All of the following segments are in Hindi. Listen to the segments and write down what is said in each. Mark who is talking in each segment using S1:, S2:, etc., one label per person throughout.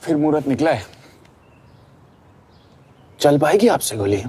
S1: फिर मुहूर्त निकला है। चल पाएगी आपसे गोली?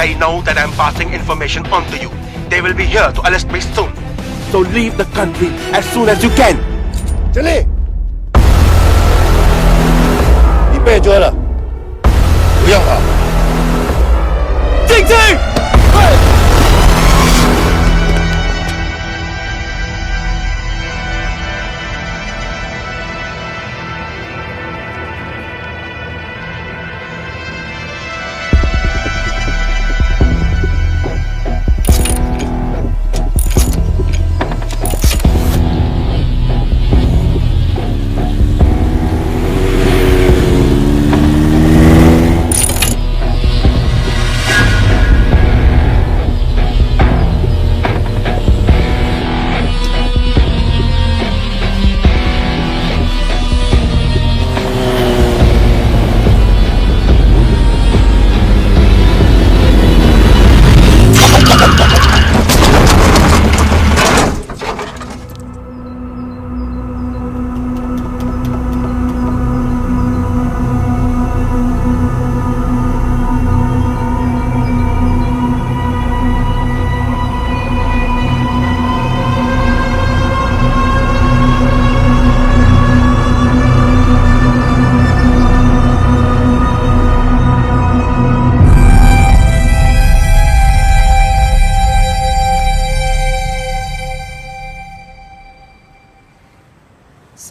S2: They know that I'm passing information on to you. They will be here to arrest me soon. So leave the country as soon as you can.
S3: चले你被捉了不要跑
S2: 进去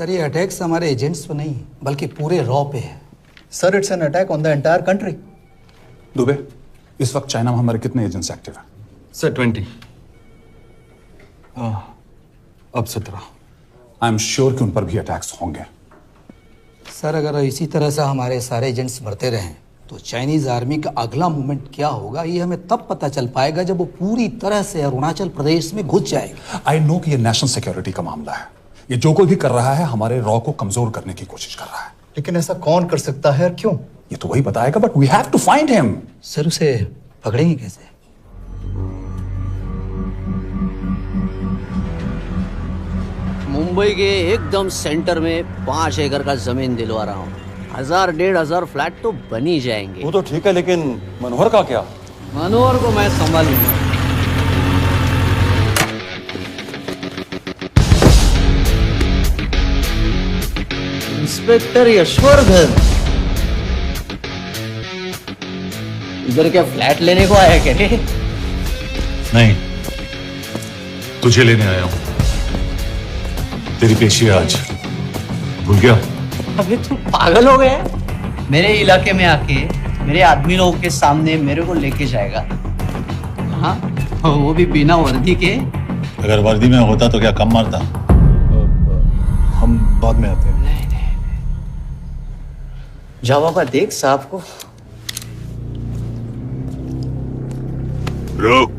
S4: सर ये अटैक्स हमारे एजेंट्स पे नहीं बल्कि पूरे रॉ पे है।
S5: Sir it's an attack on the entire country.
S6: Dubey, इस वक्त चाइना में हमारे कितने एजेंट्स एक्टिव हैं?
S1: सर 20। अब 17।
S6: आई एम श्योर कि उन पर भी अटैक्स होंगे।
S4: सर अगर इसी तरह से हमारे सारे एजेंट्स बढ़ते रहें तो चाइनीज आर्मी का अगला मूवमेंट क्या होगा ये हमें तब पता चल पाएगा जब वो पूरी तरह से अरुणाचल प्रदेश में घुस जाएगा।
S6: आई नो कि ये नेशनल सिक्योरिटी का मामला है। ये जो कोई भी कर रहा है हमारे रॉ को कमजोर करने की कोशिश कर रहा है।
S5: लेकिन ऐसा कौन कर सकता है और क्यों?
S6: ये तो वही बताएगा, but we have to find him.
S4: Sir उसे पकड़ेंगे कैसे?
S7: मुंबई के एकदम सेंटर में 5 एकड़ का जमीन दिलवा रहा हूँ। 1000-1500 फ्लैट तो बन ही जाएंगे।
S1: वो तो ठीक है, लेकिन मनोहर का क्या?
S7: मनोहर को मैं संभालूंगा। इंस्पेक्टर यशवर्धन इधर क्या फ्लैट लेने को आया क्या?
S3: नहीं, तुझे लेने आया हूं। तेरी पेशी है आज, भूल गया?
S7: अबे तुम पागल हो गए? मेरे इलाके में आके मेरे आदमी लोगों के सामने मेरे को लेके जाएगा? हाँ, वो भी बिना वर्दी के।
S3: अगर वर्दी में होता तो क्या कम मारता?
S1: हम बाद में आते हैं।
S7: जाओ बाबा, देख साहब को।
S3: रुक।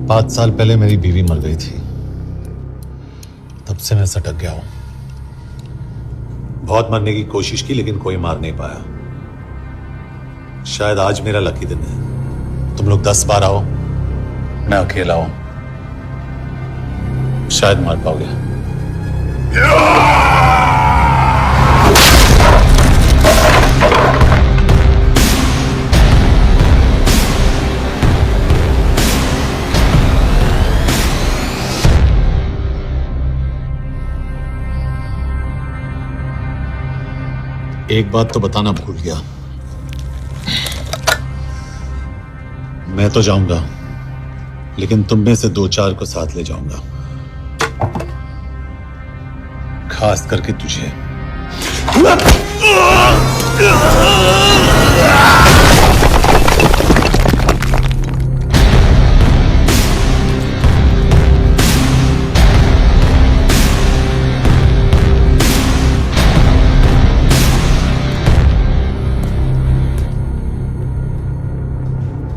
S3: पांच साल पहले मेरी बीवी मर गई थी, तब से मैं सटक गया हूं। बहुत मरने की कोशिश की लेकिन कोई मार नहीं पाया। शायद आज मेरा लकी दिन है। तुम लोग 10 बार आओ, मैं अकेला हूं, शायद मार पाओगे। एक बात तो बताना भूल गया, मैं तो जाऊंगा लेकिन तुम में से 2-4 को साथ ले जाऊंगा, खास करके तुझे।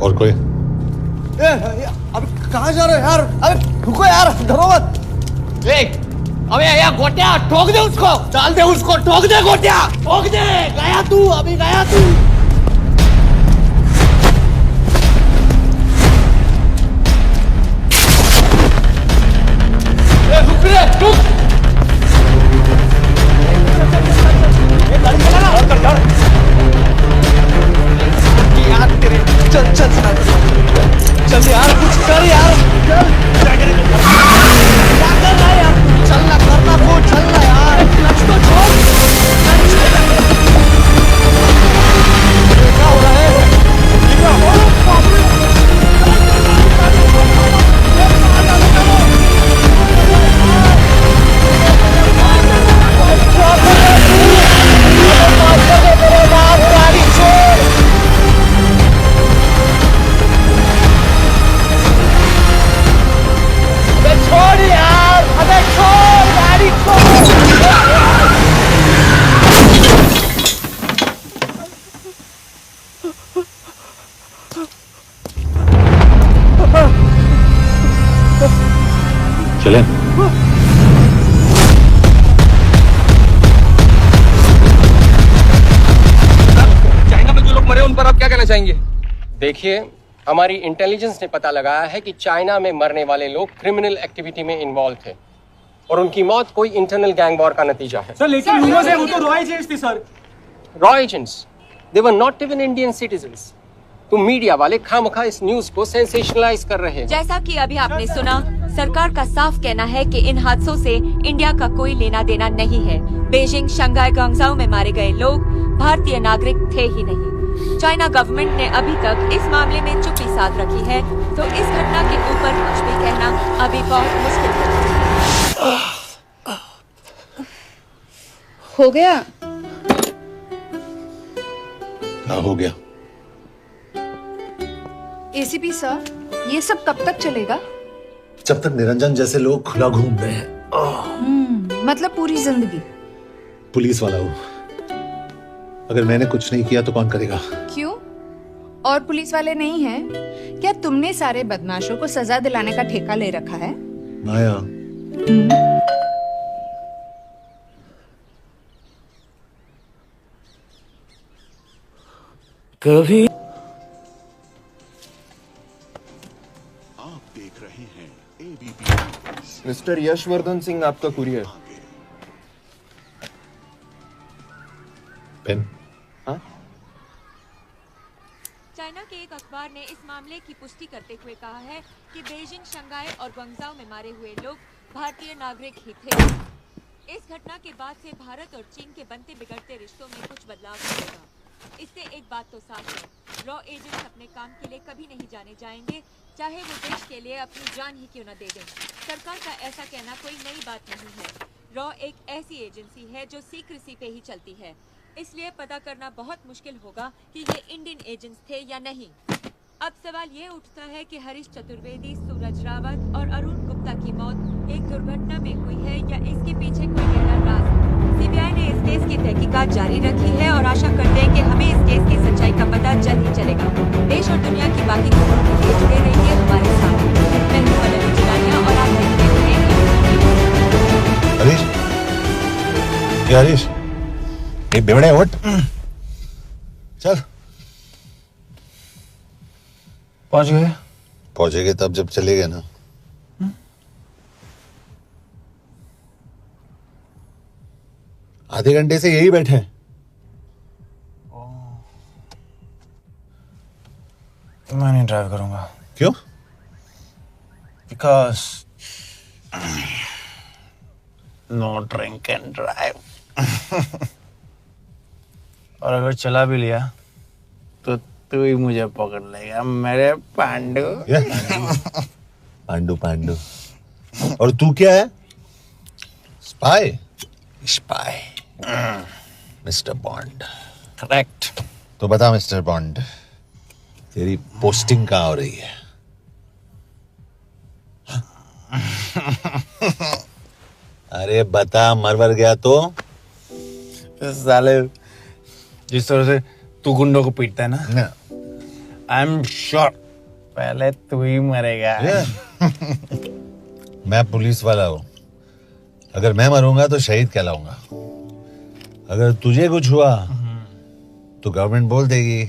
S3: और कोई?
S7: अब कहाँ जा रहे हो यार? अबे रुको यार, डरो मत। देख, अबे यार गोटिया, ठोक दे उसको, डाल दे उसको, ठोक दे गोटिया, ठोक दे। गया तू, अभी गया तू। रुक रे, रुक। यार तेरे, चल चल चल यार, कुछ कर यार, चल। क्या कर रहा है यार? चलना, करना को, चलना यार। क्लच तो छोड़। क्या हो रहा है? क्या हो रहा है? छोड़ यार, अबे छोड़, गाड़ी छोड़।
S3: चलें?
S8: चाइना में जो लोग मरे उन पर आप क्या कहना चाहेंगे? देखिए, हमारी इंटेलिजेंस ने पता लगाया है कि चाइना में मरने वाले लोग क्रिमिनल एक्टिविटी में इन्वॉल्व थे और उनकी मौत कोई इंटरनल गैंग वॉर का नतीजा है।
S9: सर लेकिन न्यूज़ है वो तो रॉ एजेंट्स थी sir.
S8: Raw agents, they were not even Indian citizens. तो मीडिया वाले खामखा इस न्यूज को सेंसेशनलाइज कर रहे हैं।
S10: जैसा कि अभी आपने सुना, सरकार का साफ कहना है कि इन हादसों से इंडिया का कोई लेना देना नहीं है। बीजिंग, शंघाई, ग्वांगझू में मारे गए लोग भारतीय नागरिक थे ही नहीं। चाइना गवर्नमेंट ने अभी तक इस मामले में चुप्पी साध रखी है, तो इस घटना के ऊपर कुछ भी कहना अभी बहुत मुश्किल है।
S11: हो गया?
S3: हाँ, हो गया।
S11: एसीपी सर, ये सब कब तक चलेगा?
S3: जब तक निरंजन जैसे लोग खुला घूम रहे हैं।
S11: मतलब पूरी जिंदगी?
S3: पुलिस वाला हूँ, अगर मैंने कुछ नहीं किया तो कौन करेगा?
S11: क्यों? और पुलिस वाले नहीं हैं? क्या तुमने सारे बदमाशों को सजा दिलाने का ठेका ले रखा है?
S3: माया,
S7: कभी
S12: मिस्टर यशवर्धन सिंह, आपका कुरियर।
S3: पेन।
S12: हाँ?
S10: चाइना के एक अखबार ने इस मामले की पुष्टि करते हुए कहा है कि बीजिंग, शंघाई और ग्वांगझाओ में मारे हुए लोग भारतीय नागरिक ही थे। इस घटना के बाद से भारत और चीन के बनते बिगड़ते रिश्तों में कुछ बदलाव होगा। इससे एक बात तो साफ है, रॉ एजेंट्स अपने काम के लिए कभी नहीं जाने जाएंगे, चाहे वो देश के लिए अपनी जान ही क्यों न दे दें। सरकार का ऐसा कहना कोई नई बात नहीं है। रॉ एक ऐसी एजेंसी है जो सीक्रेसी पे ही चलती है, इसलिए पता करना बहुत मुश्किल होगा कि ये इंडियन एजेंट्स थे या नहीं। अब सवाल ये उठता है कि हरीश चतुर्वेदी, सूरज रावत और अरुण गुप्ता की मौत एक दुर्घटना में हुई है या इसके पीछे कोई गहरा राज है। सीबीआई ने इस केस की तहकीकात जारी रखी है और आशा करते हैं कि हमें इस केस की सच्चाई का पता जल्द ही चलेगा। देश और दुनिया की बाकी खबरों के लिए जुड़े रहिए हमारे साथ। मैं हूं पल्लवी चिलानिया और आप देखते हैं
S3: हरीश, ये हरीश, ये बेवड़े उठ, चल। पहुंचेंगे तब जब चलेगा ना। आधे घंटे से यही बैठे हैं।
S7: मैं नहीं ड्राइव करूंगा।
S3: क्यों?
S7: Because no drink and drive. और अगर चला भी लिया तो तू ही मुझे पकड़ लेगा, मेरे पांडू।
S3: पांडू पांडू। और तू क्या है? Spy?
S7: Spy.
S3: Mister bond.
S7: Correct.
S3: तो बता मिस्टर बॉन्ड, तेरी पोस्टिंग कहाँ हो रही है? अरे बता, मरवर गया तो?
S7: साले, जिस तरह से तू गुंडों को पीटता है ना, आई एम श्योर पहले तू ही मरेगा।
S3: मैं पुलिस वाला हूं, अगर मैं मरूंगा तो शहीद कहलाऊंगा। अगर तुझे कुछ हुआ तो गवर्नमेंट बोल देगी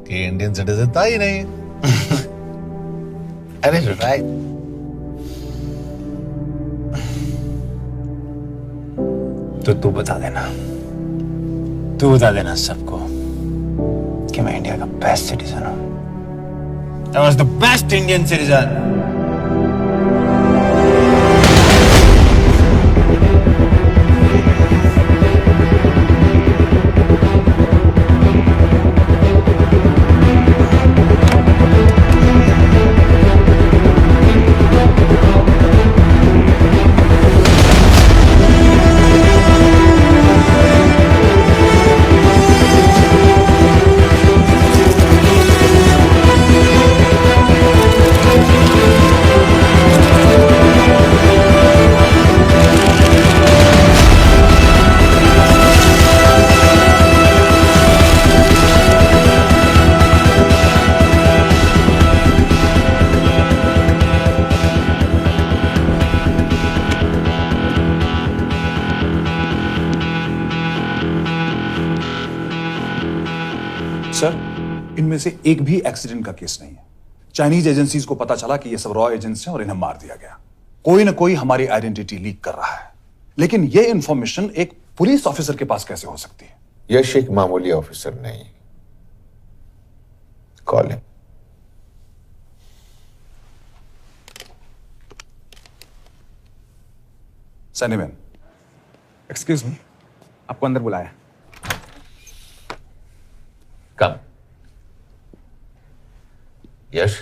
S3: कि इंडियन सिटीजन था ही नहीं।
S7: अरे राइट। तो तू बता देना सबको कि मैं इंडिया का बेस्ट सिटीजन हूं। I was the best Indian citizen.
S6: Sir, इनमें से एक भी एक्सीडेंट का केस नहीं है। चाइनीज एजेंसीज को पता चला कि ये सब रॉ एजेंट्स हैं और इन्हें मार दिया गया। कोई ना कोई हमारी आइडेंटिटी लीक कर रहा है, लेकिन ये इंफॉर्मेशन एक पुलिस ऑफिसर के पास कैसे हो सकती है?
S12: यश एक मामूली ऑफिसर नहीं। Call him.
S6: सैनिमैन,
S1: एक्सक्यूज मी, आपको अंदर बुलाया।
S12: Come. Yash,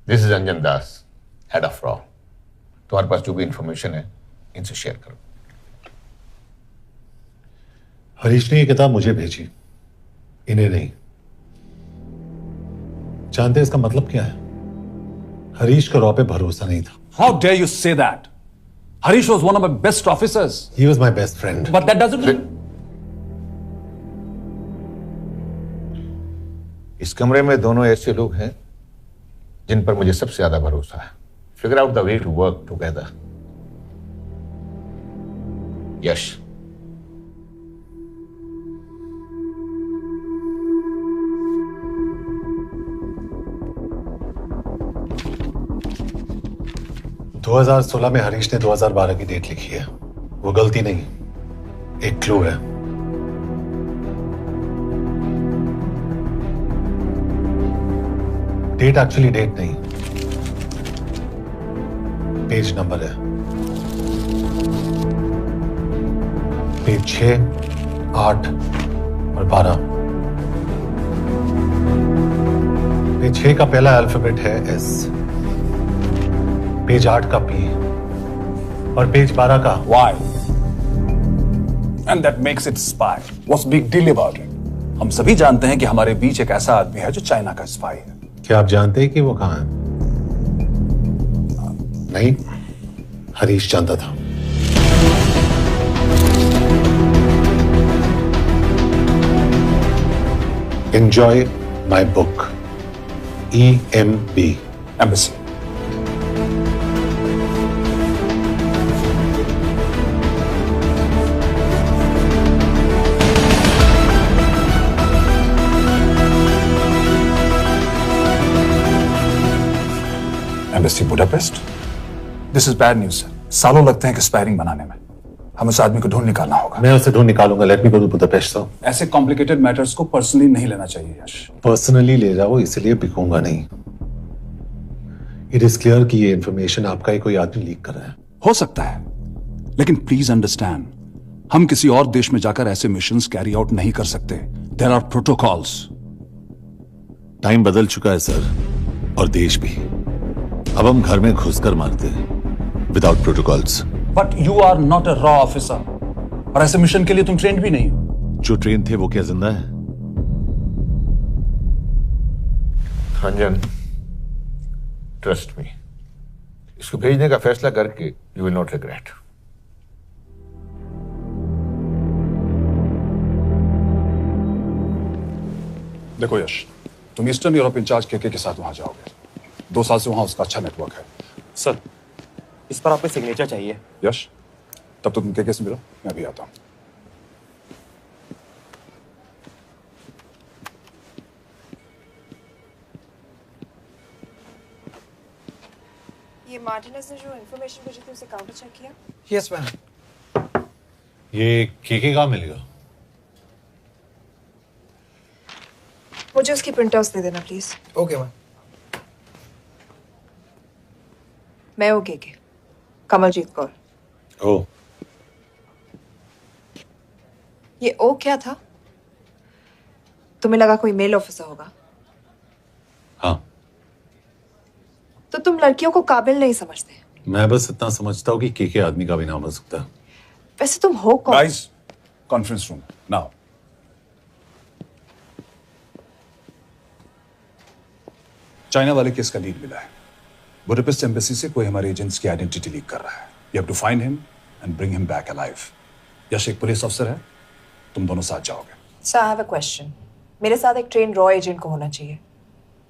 S12: this is Anjan Das, head of रॉ। तुम्हारे पास जो भी इंफॉर्मेशन है इनसे शेयर करो।
S3: हरीश ने ये किताब मुझे भेजी, इन्हें नहीं। जानते हैं इसका मतलब क्या है? हरीश का रॉ पे भरोसा नहीं था।
S6: How dare you say that? Harish was one of my best officers.
S3: He was my best friend.
S6: But that doesn't mean...
S12: इस कमरे में दोनों ऐसे लोग हैं जिन पर मुझे सबसे ज्यादा भरोसा है। Figure out the way to work together. Yash,
S3: दो 2016 में हरीश ने 2012 की डेट लिखी है। वो गलती नहीं, एक क्लू है। डेट एक्चुअली डेट नहीं, पेज नंबर है। पेज 6, 8 और 12। पेज 6 का पहला अल्फाबेट है एस, पेज 8 का पी और पेज 12 का
S6: Why? And that makes it spy. What's big deal about it? हम सभी जानते हैं कि हमारे बीच एक ऐसा आदमी है जो चाइना का स्पाई है।
S3: क्या आप जानते हैं कि वो कहां है? नहीं, हरीश जानता था। Enjoy my book. EMB.
S6: Embassy. Embassy Budapest? This is bad news, sir. सालों लगते हैं एक्सपायरिंग बनाने में। हमें उस आदमी को ढूंढ निकालना होगा।
S3: मैं उसे ढूंढ निकालूंगा। Let me go to Budapest sir.
S6: ऐसे कॉम्प्लिकेटेड मैटर्स को पर्सनली नहीं लेना चाहिए यश।
S3: पर्सनली ले जाओ, इसलिए बिकूंगा नहीं। इट इज क्लियर कि ये इंफॉर्मेशन आपका ही कोई आदमी लीक कर रहा है।
S6: हो सकता है, लेकिन प्लीज अंडरस्टैंड, हम किसी और देश में जाकर ऐसे मिशंस कैरी आउट नहीं कर सकते। There are protocols.
S3: टाइम बदल चुका है सर, और देश भी। अब हम घर में घुसकर मारते हैं without protocols.
S6: But you are not a रॉ ऑफिसर, और ऐसे मिशन के लिए तुम ट्रेंड भी नहीं हो।
S3: जो ट्रेन थे वो क्या जिंदा है?
S12: अंजन, ट्रस्ट मी, इसको भेजने का फैसला करके यू विल नॉट रिग्रेट।
S6: देखो यश, तुम ईस्टर्न यूरोप इंचार्ज के साथ वहां जाओगे। 2 साल से वहां उसका अच्छा नेटवर्क है।
S9: सर, इस पर आपको सिग्नेचर चाहिए।
S6: यश, तब तो तुम के से मिलो, मैं भी आता हूं।
S13: ये मार्टिनेज ने जो इन्फॉर्मेशन भेजी थी उसे काउंटर चेक किया?
S7: Yes ma'am.
S3: ये केके कहाँ मिलेगा?
S13: मुझे उसकी प्रिंटआउट्स दे देना प्लीज।
S7: Okay ma'am.
S13: मैं हूँ के कमलजीत कौर।
S3: ओ,
S13: ये ओ क्या था? तुम्हें लगा कोई मेल ऑफिसर होगा?
S3: हाँ।
S13: तो तुम लड़कियों को काबिल नहीं समझते?
S3: मैं बस इतना समझता हूँ कि केके आदमी का भी नाम हो सकता है।
S13: वैसे तुम हो कौन?
S6: Guys, conference room now. China वाले केस का लीड मिला है। बुडापेस्ट एम्बेसी से कोई हमारे एजेंट्स की आइडेंटिटी लीक कर रहा है। You have to find him and bring him back alive. Yash एक पुलिस अफसर है, तुम दोनों साथ जाओगे।
S13: Sir, I have a question. मेरे साथ एक ट्रेन रॉ एजेंट को होना चाहिए।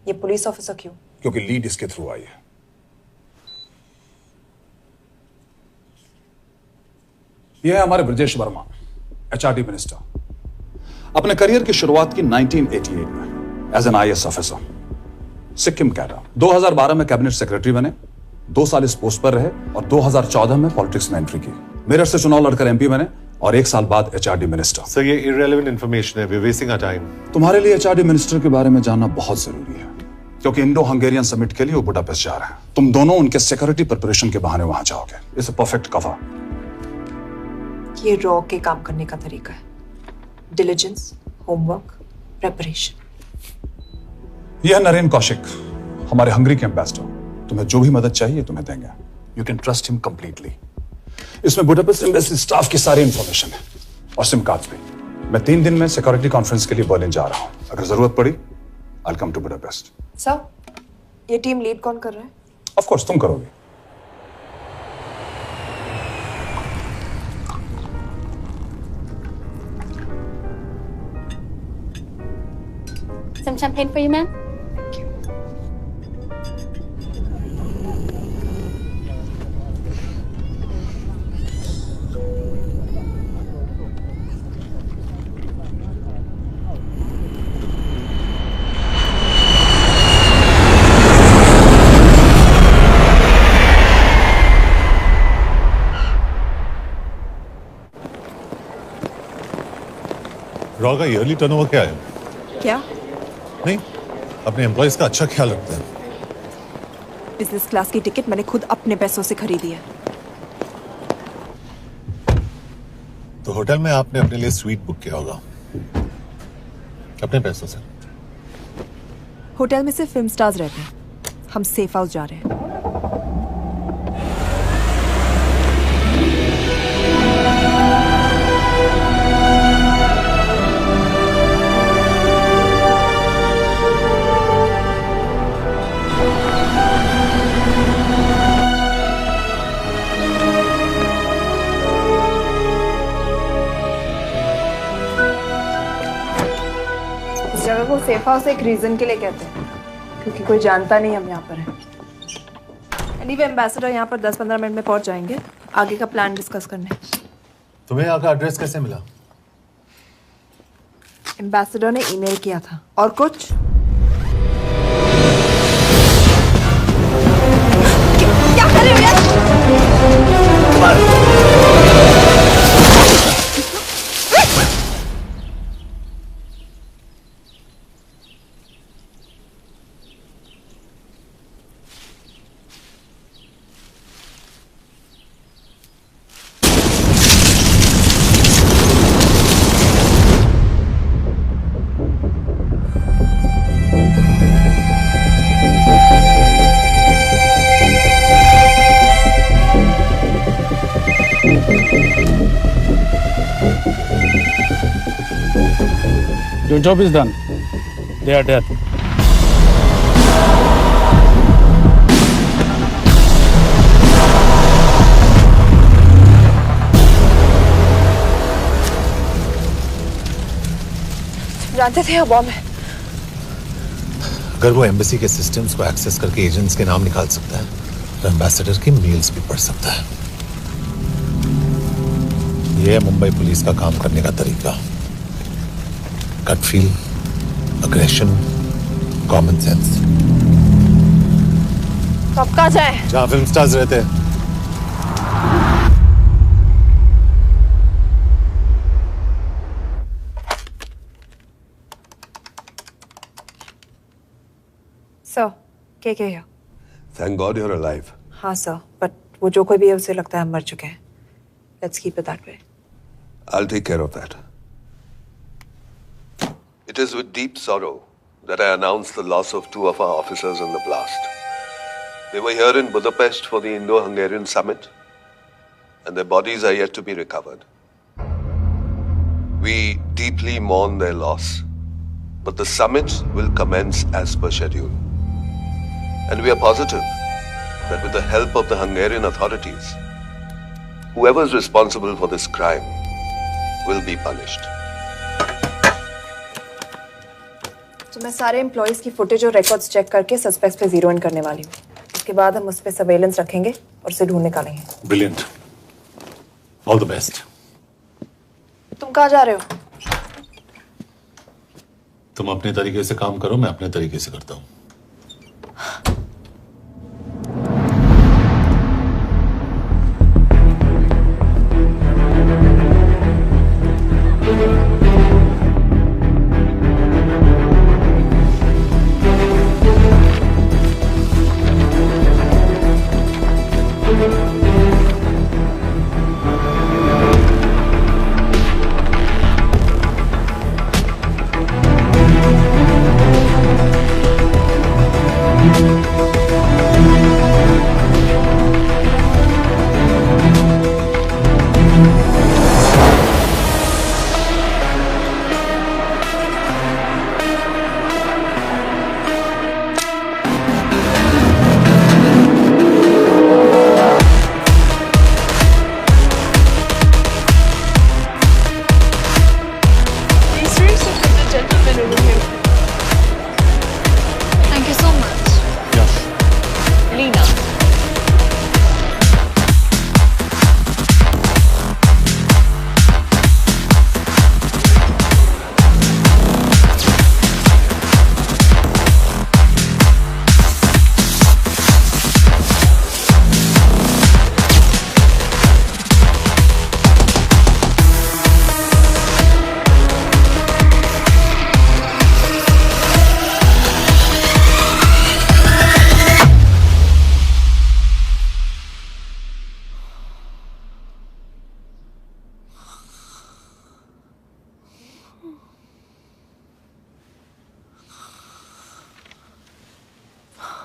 S13: ये पुलिस ऑफिसर क्यों?
S6: क्योंकि लीड इसके थ्रू आई है। यह है हमारे ब्रजेश वर्मा, एचआरडी मिनिस्टर। अपने करियर की शुरुआत की 1988 में as an IAS officer, Sikkim cadre. 2012 में कैबिनेट सेक्रेटरी बने, 2 साल इस पोस्ट पर रहे और 2014 में पॉलिटिक्स में एंट्री की। मेरठ से चुनाव लड़कर एमपी बने और 1 साल बाद एचआरडी मिनिस्टर।
S3: सर, ये इररिलेवेंट इंफॉर्मेशन है। We are wasting our time.
S6: तुम्हारे लिए एचआरडी मिनिस्टर के बारे में जानना बहुत जरूरी है, क्योंकि इंडो हंगेरियन समिट के लिए वो बुडापेस्ट जा रहे हैं। तुम दोनों उनके सिक्योरिटी प्रिपरेशन के बहाने वहां जाओगे। It's a perfect cover.
S13: ये रॉ के काम करने का तरीका है। Diligence, homework, preparation.
S6: यह नरेन कौशिक, हमारे हंगरी के एम्बेसडर। तुम्हें जो भी मदद चाहिए तुम्हें देंगे। You can trust him completely. इसमें बुडापेस्ट एम्बेसी स्टाफ की सारी इंफॉर्मेशन है और सिम कार्ड्स भी। मैं 3 दिन में सिक्योरिटी कॉन्फ्रेंस के लिए बर्लिन जा रहा हूं। अगर जरूरत पड़ी आई कम टू बुडापेस्ट।
S13: सर, ये टीम लीड कौन कर रहा है?
S6: ऑफ कोर्स तुम करोगे।
S14: Some champagne for you, ma'am?
S3: Raw का ईयरली टर्नओवर क्या है?
S13: क्या?
S3: नहीं, अपने एम्प्लॉइज का अच्छा ख्याल रखते हैं।
S13: बिजनेस क्लास की टिकट मैंने खुद अपने पैसों से खरीदी है।
S3: तो होटल में आपने अपने लिए स्वीट बुक किया होगा अपने पैसों से।
S13: होटल में सिर्फ फिल्म स्टार्स रहते हैं, हम सेफ हाउस जा रहे हैं। इस जगह को सेफ हाउस एक रीजन के लिए कहते हैं, क्योंकि कोई जानता नहीं हम यहाँ पर हैं। एनीवे एम्बेसडर यहाँ पर 10-15 मिनट में पहुँच जाएंगे आगे का प्लान डिस्कस करने।
S3: तुम्हें यहाँ का एड्रेस कैसे मिला?
S13: एम्बेसडर ने ईमेल किया था। और कुछ? क्या कर रहे हो यार?
S15: Your job is done. They are dead.
S13: जानते थे बॉम्ब है।
S3: अगर वो एम्बेसी के सिस्टम्स को एक्सेस करके एजेंट्स के नाम निकाल सकता है तो एम्बेसडर की मेल्स भी पढ़ सकता है। ये है मुंबई पुलिस का काम करने का तरीका। Gut feel, aggression, common sense.
S13: कब कहाँ जाए?
S3: जहाँ फिल्म स्टार्स रहते हैं।
S13: सर, क्या है?
S2: Thank God you're alive.
S13: हाँ सर, बट वो जो कोई भी है उसे लगता है हम मर चुके हैं। Let's keep it that way.
S2: I'll take care of that. It is with deep sorrow that I announce the loss of 2 of our officers in the blast. They were here in Budapest for the Indo-Hungarian summit, and their bodies are yet to be recovered. We deeply mourn their loss, but the summit will commence as per schedule. And we are positive that with the help of the Hungarian authorities, whoever is responsible for this crime will be punished.
S13: तो मैं सारे एम्प्लॉइज की फुटेज और रिकॉर्ड्स चेक करके सस्पेक्ट्स पे जीरो इन करने वाली हूँ। उसके बाद हम उस पे सर्वेलेंस रखेंगे और उसे ढूंढ निकालेंगे।
S3: Brilliant, all the best.
S13: तुम कहाँ जा रहे हो?
S3: तुम अपने तरीके से काम करो, मैं अपने तरीके से करता हूँ।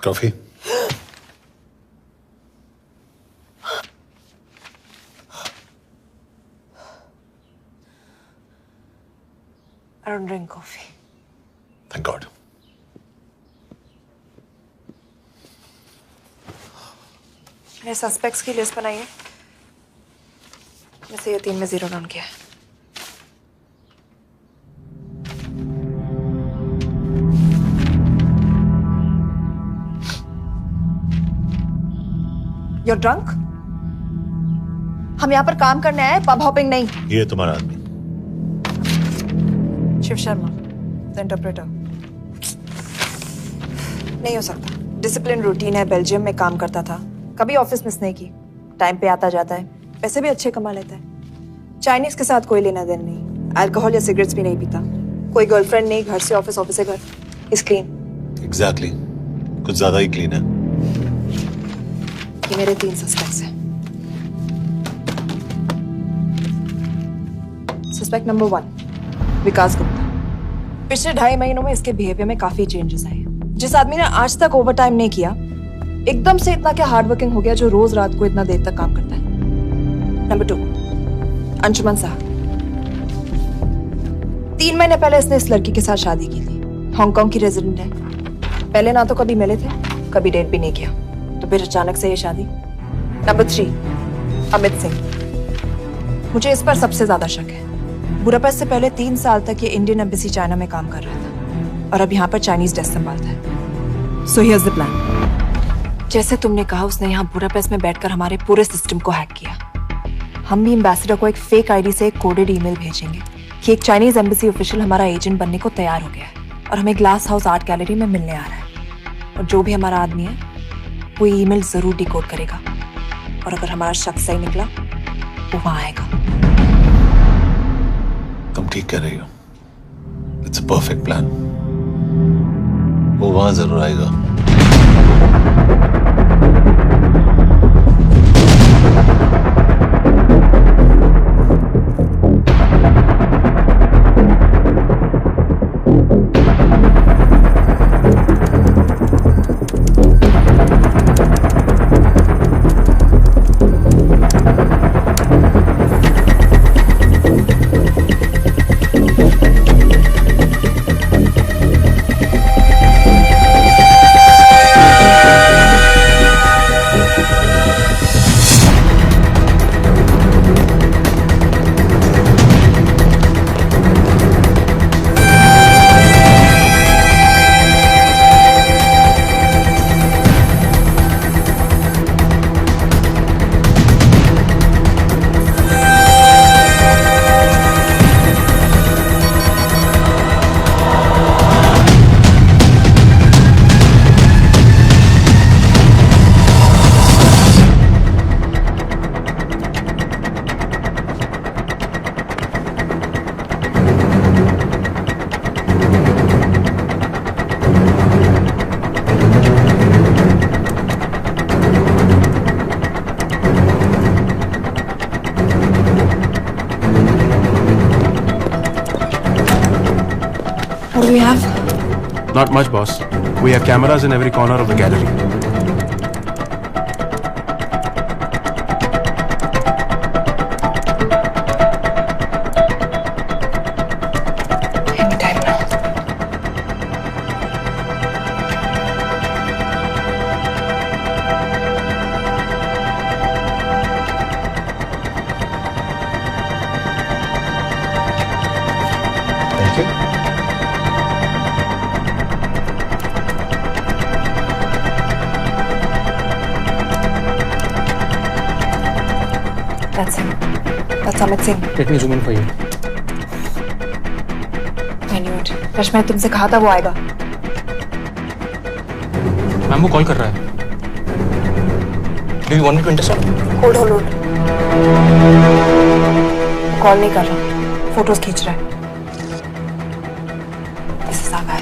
S3: Coffee?
S13: I don't drink coffee.
S3: Thank God.
S13: मैंने सस्पेक्ट्स की लिस्ट बनाई है। मैं से ये 3 में 0 डाउन किया है। You're drunk? हम यहाँ पर काम करने आए, पब हॉपिंग नहीं।
S3: ये तुम्हारा आदमी।
S13: Shiv Sharma, the interpreter. नहीं हो सकता। डिसिप्लिन रूटीन है, बेल्जियम में काम करता था, कभी ऑफिस मिस नहीं की, टाइम पे आता जाता है, पैसे भी अच्छे कमा लेता है। चाइनीज के साथ कोई लेना देना नहीं, अल्कोहल या सिगरेट्स भी नहीं पीता, कोई गर्लफ्रेंड नहीं, घर से ऑफिस, ऑफिस से घर। Is clean.
S3: एग्जैक्टली, कुछ ज्यादा ही क्लीन है।
S13: ये मेरे 3 सस्पेक्ट्स हैं। सस्पेक्ट नंबर 1, विकास गुप्ता। पिछले 2.5 महीनों में इसके बिहेवियर में काफी चेंजेस आए। जिस आदमी ने आज तक ओवरटाइम नहीं किया, एकदम से इतना क्या हार्ड वर्किंग हो गया जो रोज रात को इतना देर तक काम करता है। नंबर 2, अंशुमन साहब। 3 महीने पहले इसने इस लड़की के साथ शादी की थी, हांगकांग की रेजिडेंट है। पहले ना तो कभी मिले थे, कभी डेट भी नहीं किया, तो फिर अचानक से ये शादी। नंबर 3, अमित सिंह। मुझे इस पर सबसे ज्यादा शक है। बुडापेस्ट से पहले 3 साल तक ये इंडियन एम्बेसी चाइना में काम कर रहा था और अब यहाँ पर चाइनीज डेस्क संभालता है। So here's the plan. जैसे तुमने कहा, उसने यहाँ बुडापेस्ट में बैठकर हमारे पूरे सिस्टम को हैक किया। हम भी एम्बेसडर को एक फेक आईडी से एक कोडेड ईमेल भेजेंगे कि एक चाइनीज एम्बेसी ऑफिशियल हमारा एजेंट बनने को तैयार हो गया है और हमें ग्लास हाउस आर्ट गैलरी में मिलने आ रहा है। और जो भी हमारा आदमी है वो ईमेल जरूर डिकोड करेगा और अगर हमारा शक सही निकला वो वहां आएगा।
S3: तुम ठीक कह रही हो। It's a perfect plan. वो वहां जरूर आएगा।
S13: What do we have?
S9: Not much, boss. We have cameras in every corner of the gallery.
S13: Anytime now.
S5: Thank you.
S13: That's him. That's Amit Singh.
S8: Let me zoom in for you.
S13: I knew it. Rush, मैंने तुमसे कहा था वो आएगा।
S8: मैम वो कॉल कर रहा है। Do you want me to intercept?
S13: Hold. Call नहीं कर रहा, फोटोज खींच रहा है। This is our guy.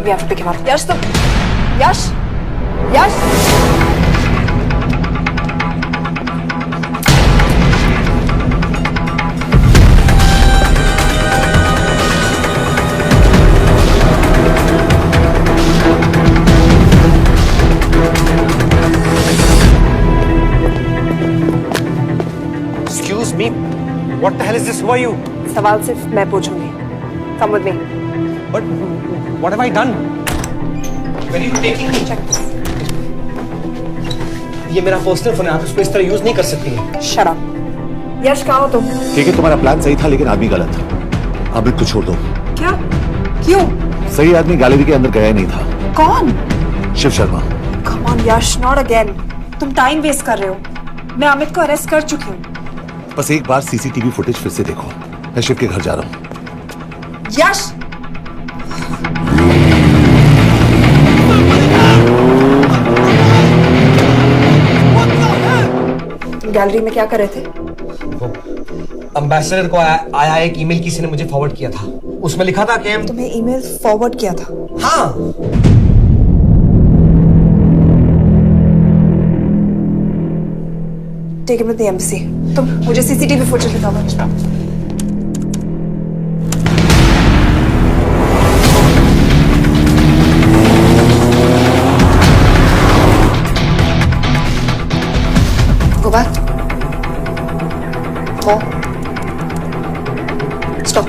S13: We have to pick him up. यश तुम, यश।
S7: me. What the hell is this? Who are you?
S13: सवाल सिर्फ मैं पूछूंगी. Come with me.
S7: But what have I done? Where are you taking me?
S13: Check this.
S7: ये मेरा पर्सनल फोन है, आप इसको इस तरह यूज नहीं कर सकती हैं.
S13: Shut up. यश कहाँ हो तुम?
S3: ठीक है, तुम्हारा प्लान सही था लेकिन आदमी गलत था. अमित को छोड़ दो.
S13: क्या? क्यों?
S3: सही आदमी गैलरी के अंदर गया ही नहीं था.
S13: कौन?
S3: Shiv Sharma.
S13: Come on Yash, not again. तुम टाइम वेस्ट कर रहे हो. मैं अमित को अरेस्ट कर चुकी हूँ.
S3: बस एक बार सीसीटीवी फुटेज फिर से देखो. मैं शिव के घर जा रहा हूँ.
S13: यश! तुम गैलरी में क्या कर रहे थे?
S7: एम्बेसडर को आया एक ईमेल किसी ने मुझे फॉरवर्ड किया था. उसमें लिखा था कि
S13: तुम्हें ईमेल फॉरवर्ड किया था?
S7: हाँ.
S13: Take him to the embassy. तुम मुझे सीसीटीवी फुटेज दिखाओ. Go back. More. Stop.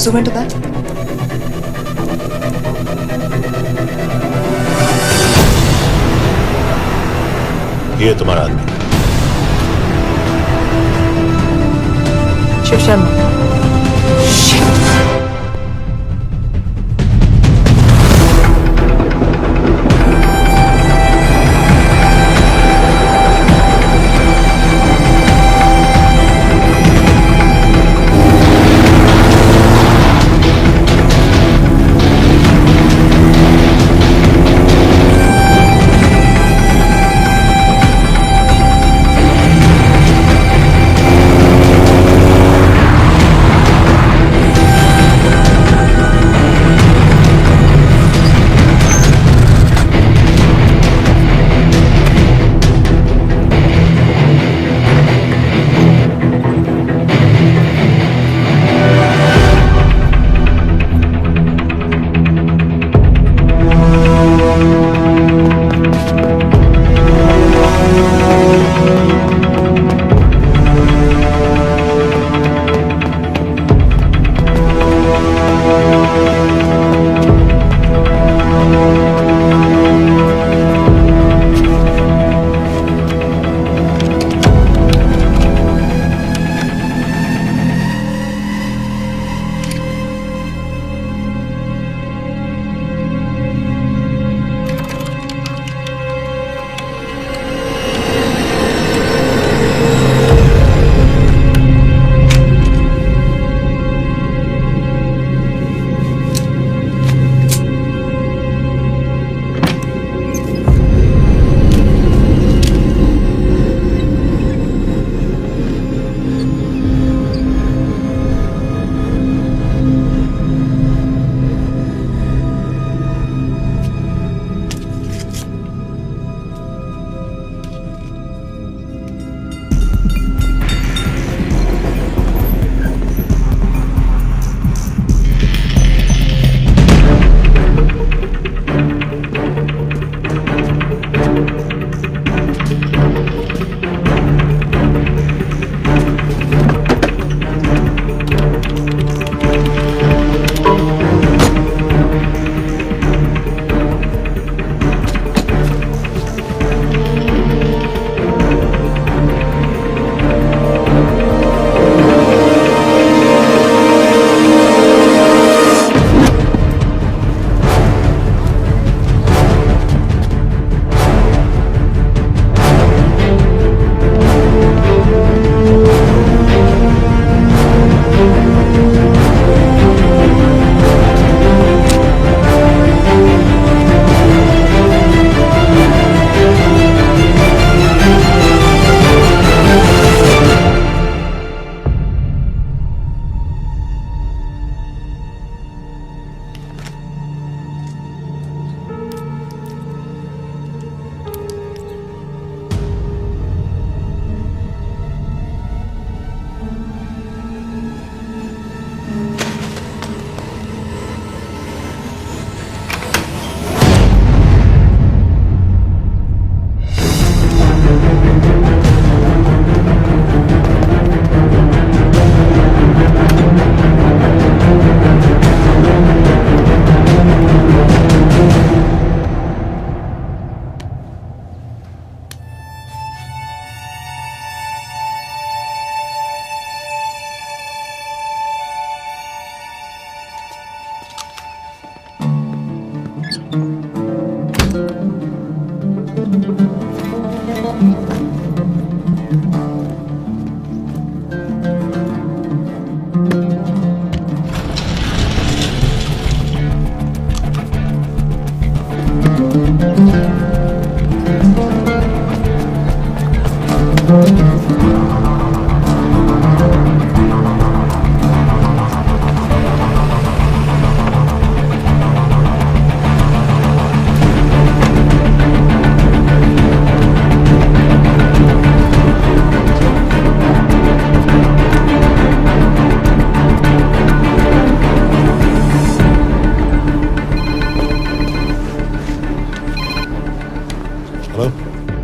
S13: Zoom into that.
S3: ये तुम्हारा आदमी.
S13: शिव शर्मा.
S3: हेलो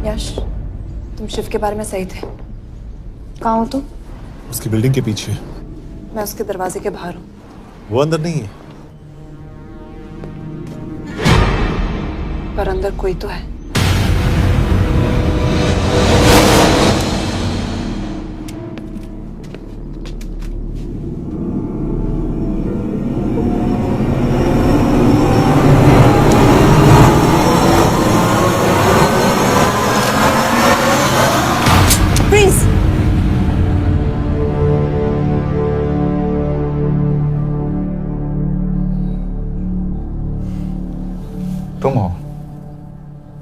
S13: यश, तुम शिव के बारे में सही थे। कहाँ हो तुम?
S3: उसकी बिल्डिंग के पीछे।
S13: मैं उसके दरवाजे के बाहर हूँ।
S3: वो अंदर नहीं है।
S13: पर अंदर कोई तो है। Freeze!
S5: तुम हो?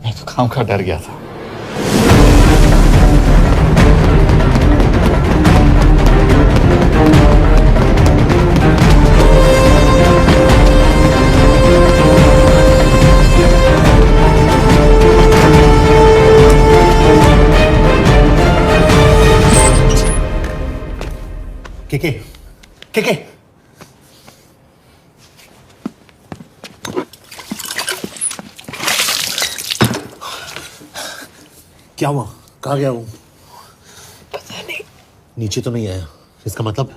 S5: मैं तो काम का डर गया था। के
S3: क्या हुआ? कहाँ गया वो?
S13: पता नहीं।
S3: नीचे तो नहीं आया, इसका मतलब?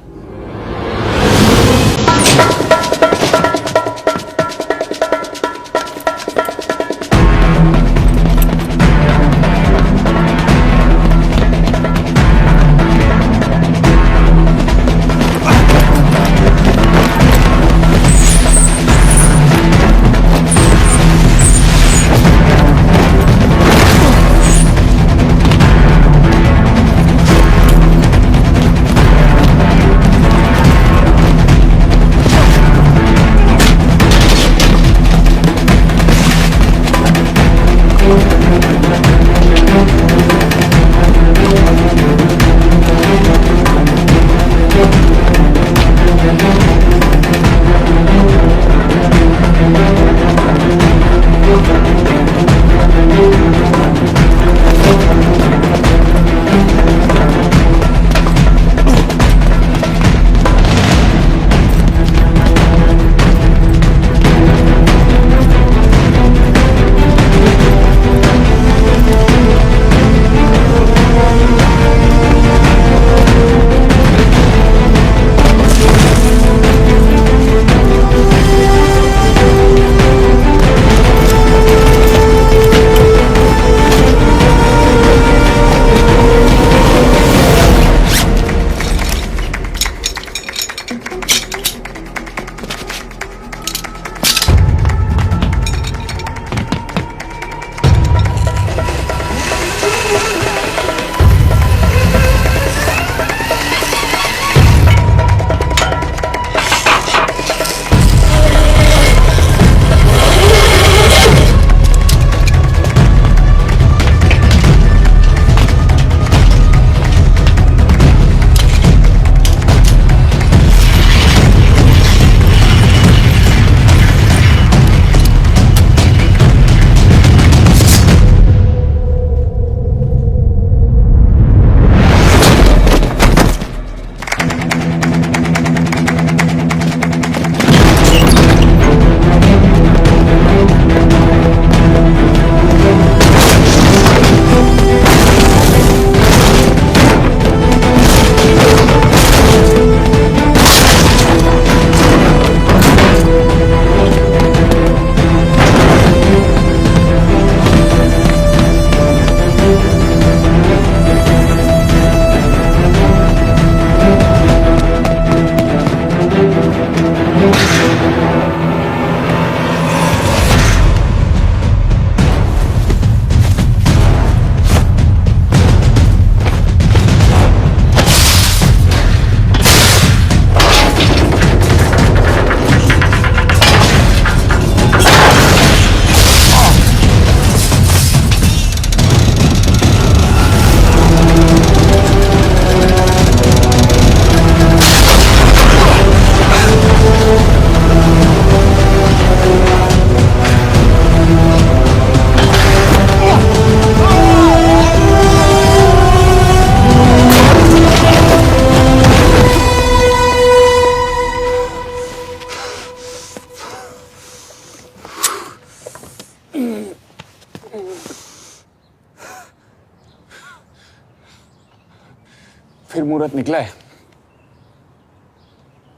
S5: फिर मुहूर्त निकला है।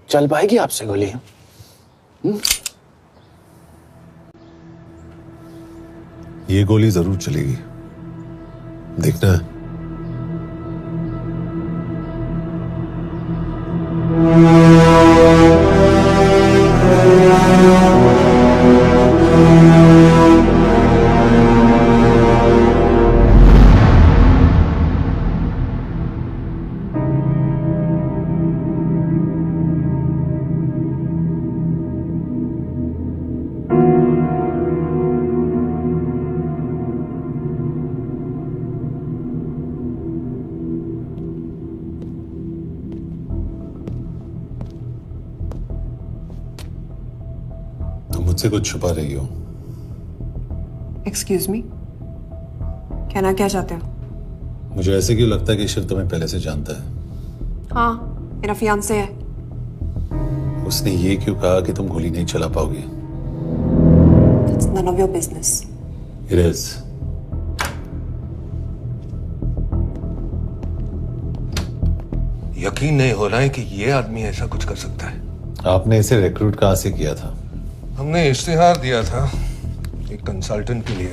S5: चल पाएगी आपसे गोली?
S3: ये गोली जरूर चलेगी, देखना है। मुझसे कुछ छुपा रही हो।
S13: एक्सक्यूज मी, कहना क्या चाहते हो?
S3: मुझे ऐसे क्यों लगता है कि शिव तुम्हें पहले से जानता है?
S13: हाँ, मेरा फियांसे है।
S3: उसने ये क्यों कहा कि तुम गोली नहीं चला पाओगी?
S13: It's none of your business.
S3: It is.
S2: यकीन नहीं हो रहा है कि ये आदमी ऐसा कुछ कर सकता है।
S3: आपने इसे रिक्रूट कहाँ से किया था?
S2: हमने इश्तिहार दिया था एक कंसल्टेंट के लिए,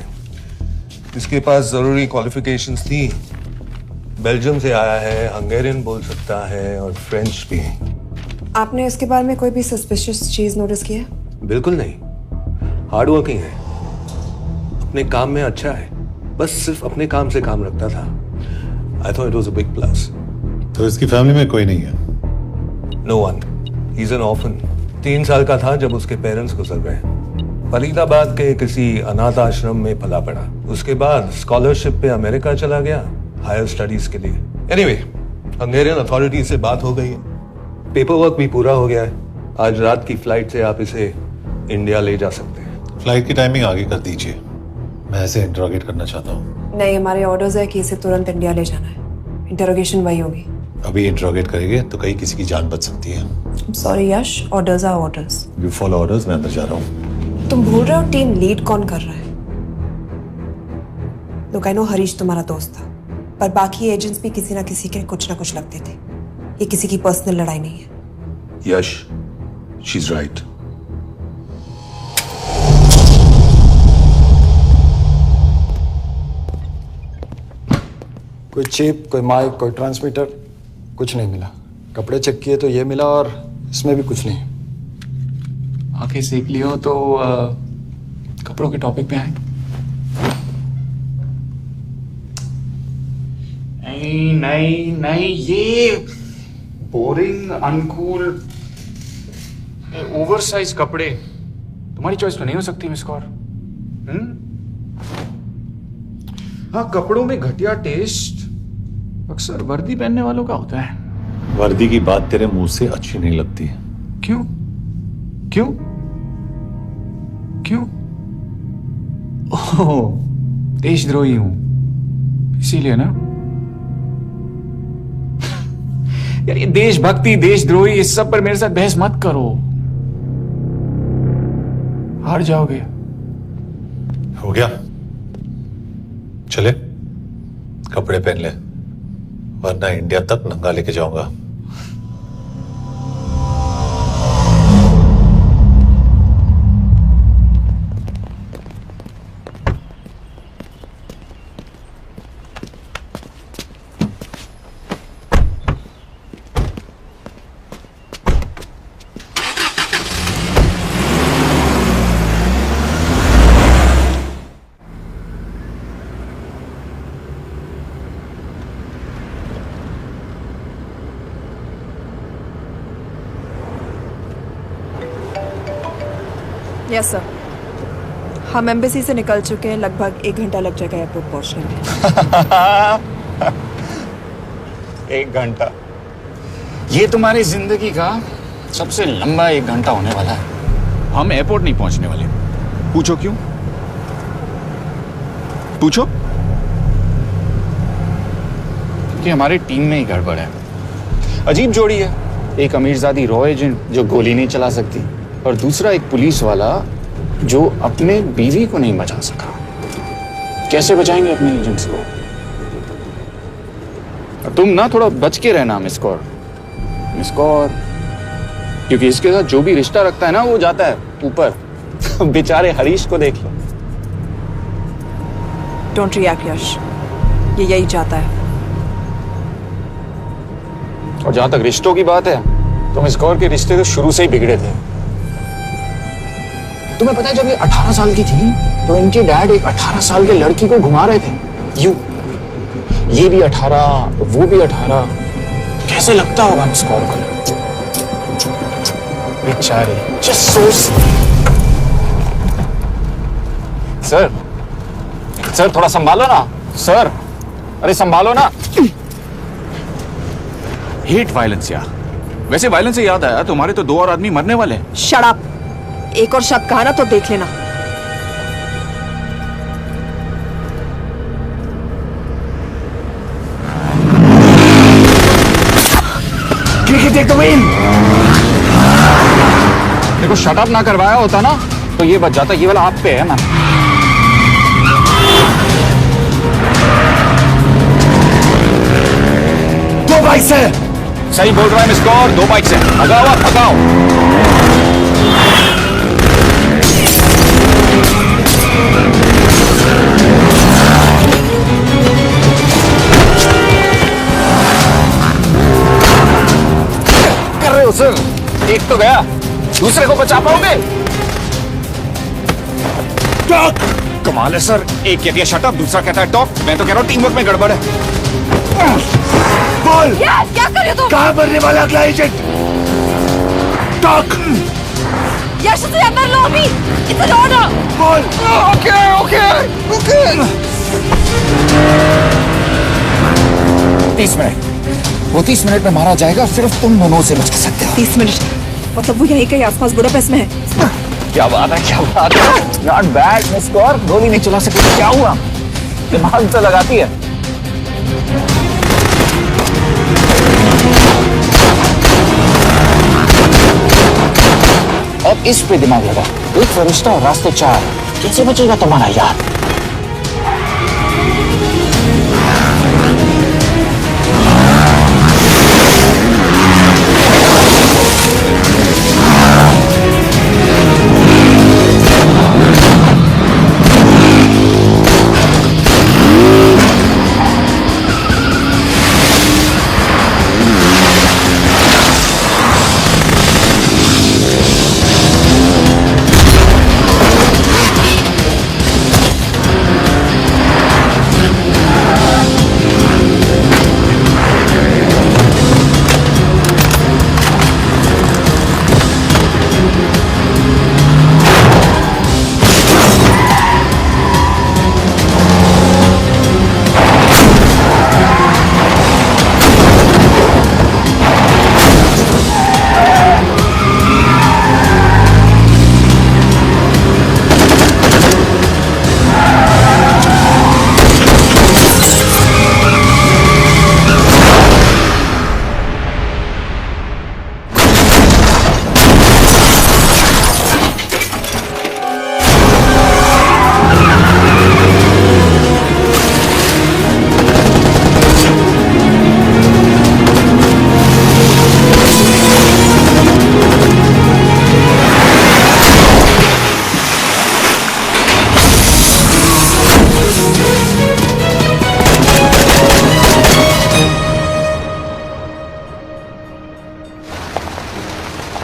S2: इसके पास जरूरी क्वालिफिकेशंस थी। बेल्जियम से आया है, हंगेरियन बोल सकता है और फ्रेंच भी।
S13: आपने इसके बारे में कोई भी सस्पिशियस चीज नोटिस की है?
S2: बिल्कुल नहीं, हार्ड वर्किंग है, अपने काम में अच्छा है, बस सिर्फ अपने काम से काम रखता था। I thought it was a big plus.
S3: तो इसकी फैमिली में कोई नहीं है?
S2: No one, he is an orphan. 3 साल का था जब उसके पेरेंट्स गुजर गए। फरीदाबाद के किसी अनाथ आश्रम में पला पड़ा। उसके बाद स्कॉलरशिप पे अमेरिका चला गया हायर स्टडीज के लिए। एनीवे, हंगेरियन अथॉरिटी से बात हो गई है, पेपर वर्क भी पूरा हो गया है। आज रात की फ्लाइट से आप इसे इंडिया ले जा सकते हैं।
S3: फ्लाइट की टाइमिंग आगे कर दीजिए, मैं इसे इंटरोगेट करना चाहता हूँ।
S13: नहीं, हमारे ऑर्डर्स है कि इसे तुरंत इंडिया ले जाना है। इंटरोगेशन वही होगी।
S3: अभी इंटरोगेट करेंगे तो कहीं किसी की जान बच सकती है।
S13: Sorry Yash, orders are orders.
S3: You follow orders, मैं अंदर जा रहा हूँ।
S13: तुम भूल रहे हो टीम लीड कौन कर रहा है? लोग आई नो हरीश तुम्हारा दोस्त था, पर बाकी एजेंट्स भी किसी ना किसी के कुछ ना कुछ लगते थे। ये किसी की पर्सनल लड़ाई नहीं है।
S2: यश, शी इज राइट।
S5: कोई चिप, कोई माइक, कोई ट्रांसमीटर, कुछ नहीं मिला। कपड़े चेक किए तो ये मिला और इसमें भी कुछ नहीं।
S14: आंखें सेक लियो तो कपड़ों के टॉपिक पे आए। नहीं नहीं नहीं, ये बोरिंग, अनकूल, ओवरसाइज कपड़े तुम्हारी चॉइस तो नहीं हो सकती मिस कौर। हाँ, कपड़ों में घटिया टेस्ट अक्सर वर्दी पहनने वालों का होता है।
S3: वर्दी की बात तेरे मुंह से अच्छी नहीं लगती।
S14: क्यों क्यों क्यों? ओह, देशद्रोही हूं इसीलिए ना। यार ये देशभक्ति, देशद्रोही, इस सब पर मेरे साथ बहस मत करो, हार जाओगे।
S3: हो गया, चले कपड़े पहन ले, वरना इंडिया तक नंगा लेके जाऊंगा।
S13: यस सर, हम एम्बेसी से निकल चुके हैं। लगभग 1 घंटा लग जाएगा एयरपोर्ट पहुंचने में।
S14: 1 घंटा? ये तुम्हारी जिंदगी का सबसे लंबा 1 घंटा होने वाला है। हम एयरपोर्ट नहीं पहुंचने वाले। पूछो क्यों? पूछो। क्योंकि हमारी टीम में ही गड़बड़ है। अजीब जोड़ी है, एक अमीरजादी रॉ एजेंट जो गोली नहीं चला सकती, और दूसरा एक पुलिस वाला जो अपने बीवी को नहीं बचा सका। कैसे बचाएंगे अपने एजेंट्स को? तुम ना थोड़ा बच के रहना मिस कौर, क्योंकि इसके साथ जो भी रिश्ता रखता है ना वो जाता है ऊपर। बेचारे हरीश को देख लो।
S13: डोंट रिएक्ट यश, ये यही चाहता है।
S14: और जहां तक रिश्तों की बात है, तो मिस कौर के रिश्ते तो शुरू से ही बिगड़े थे। तुम्हें पता है जब ये 18 साल की थी तो इनके डैड एक 18 साल के लड़की को घुमा रहे थे यूं, ये भी 18 वो भी 18। कैसे लगता होगा मिस कौर को? बेचारे। जस्ट सोच। सर थोड़ा संभालो ना सर, अरे संभालो ना।
S6: हेट वायलेंस यार। वैसे वायलेंस से याद आया, तुम्हारे तो 2 और आदमी मरने वाले हैं।
S13: Shut up. एक और शब्द कहा ना तो देख लेना।
S14: देखो शट अप ना करवाया होता ना तो ये बच जाता। ये वाला आप पे है ना।
S7: दो बाइक से।
S14: सही बोल रहा है मिस कौर, 2 बाइक से। भगाओ आप, भगाओ। कर रहे हो सर? एक तो गया, दूसरे को बचा पाओगे? कमाल है सर, एक कहती है शट अप, दूसरा कहता है टॉक। मैं तो कह रहा हूँ टीम वर्क में गड़बड़ है।
S7: बोल
S13: क्या कर रहे हो तुम?
S7: कहाँ मरने वाला अगला एजेंट? टॉक।
S13: यश से अंदर लो अभी। It's an order.
S7: बोल।
S14: Okay 30 minute. वो 30 मिनट में मारा जाएगा, सिर्फ तुम दोनों से बच सकते हो।
S13: 30 मिनट मतलब वो यहीं कहीं आसपास बुडापेस्ट में है।
S14: क्या बात है, क्या बात है। नॉट बैड मिस कौर, गोली नहीं चला सकती। क्या हुआ? दिमाग तो लगाती है। अब इस पे दिमाग लगा। एक फरिश्ता और रास्ते 4। कैसे बचेगा तुम्हारा यार?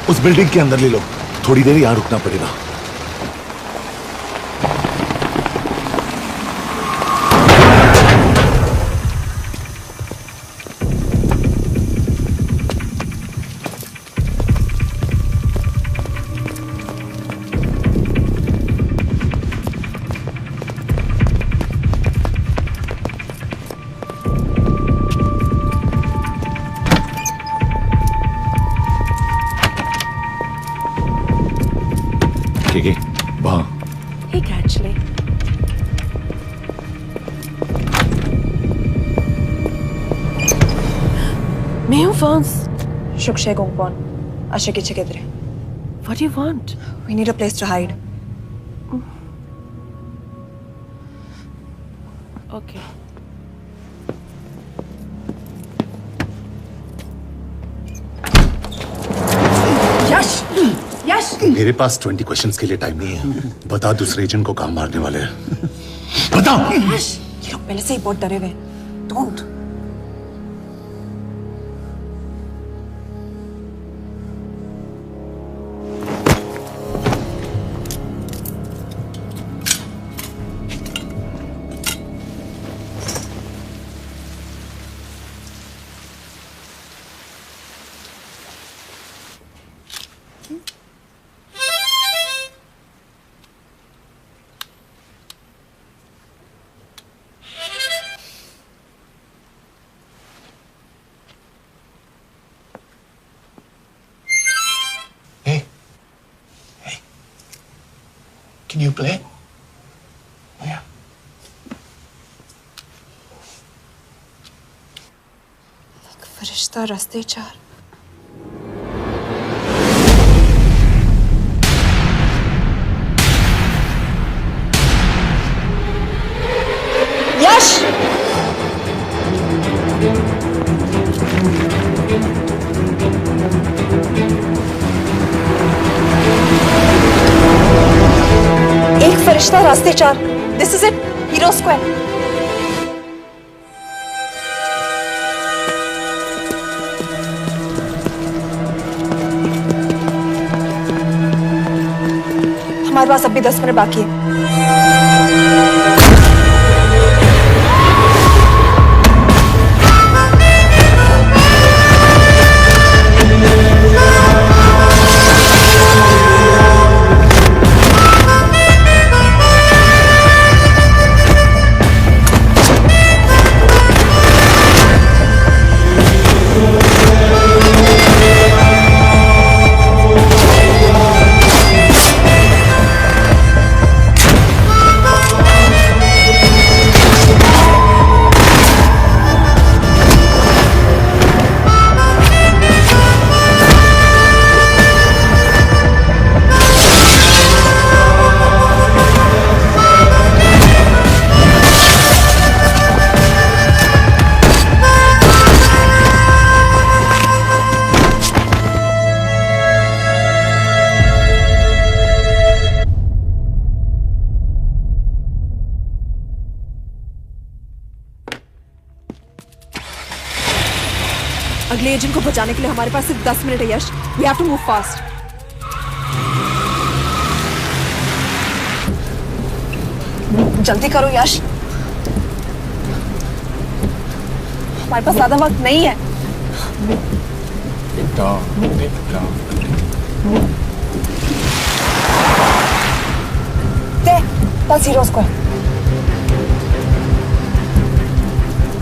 S7: उस बिल्डिंग के अंदर ले लो, थोड़ी देर यहां रुकना पड़ेगा। ठीक है, वहां।
S13: ठीक है actually.
S16: Mayo Vance.
S13: Shukshay Gongpon. Ashiki Chikidre.
S16: What do you want?
S13: We need a place to hide.
S16: Okay.
S17: मेरे पास 20 क्वेश्चंस के लिए टाइम नहीं है। बता दूसरे एजेंट को काम मारने वाले हैं। बता।
S13: ये लोग पहले से ही बहुत डरे हुए हैं। Don't.
S14: Can you play? Yeah.
S13: एक फरिश्ता रास्ते चार। यश! एक फरिश्ता रास्ते चार। This is it, hero square. हमारे पास अभी 10 मिनट बाकी है। अगले एजेंट को बचाने के लिए हमारे पास सिर्फ 10 मिनट है Yash. We have to move fast. जल्दी करो यश, हमारे पास ज्यादा वक्त नहीं है। That's Hero Square.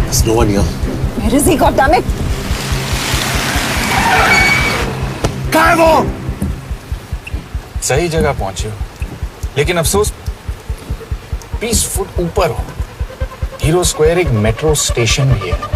S17: There's no one here.
S13: Where is he? God damn it!
S14: कहाँ है वो? सही जगह पहुंचे हो, लेकिन अफसोस 20 फुट ऊपर हो। हीरो स्क्वायर एक मेट्रो स्टेशन भी है।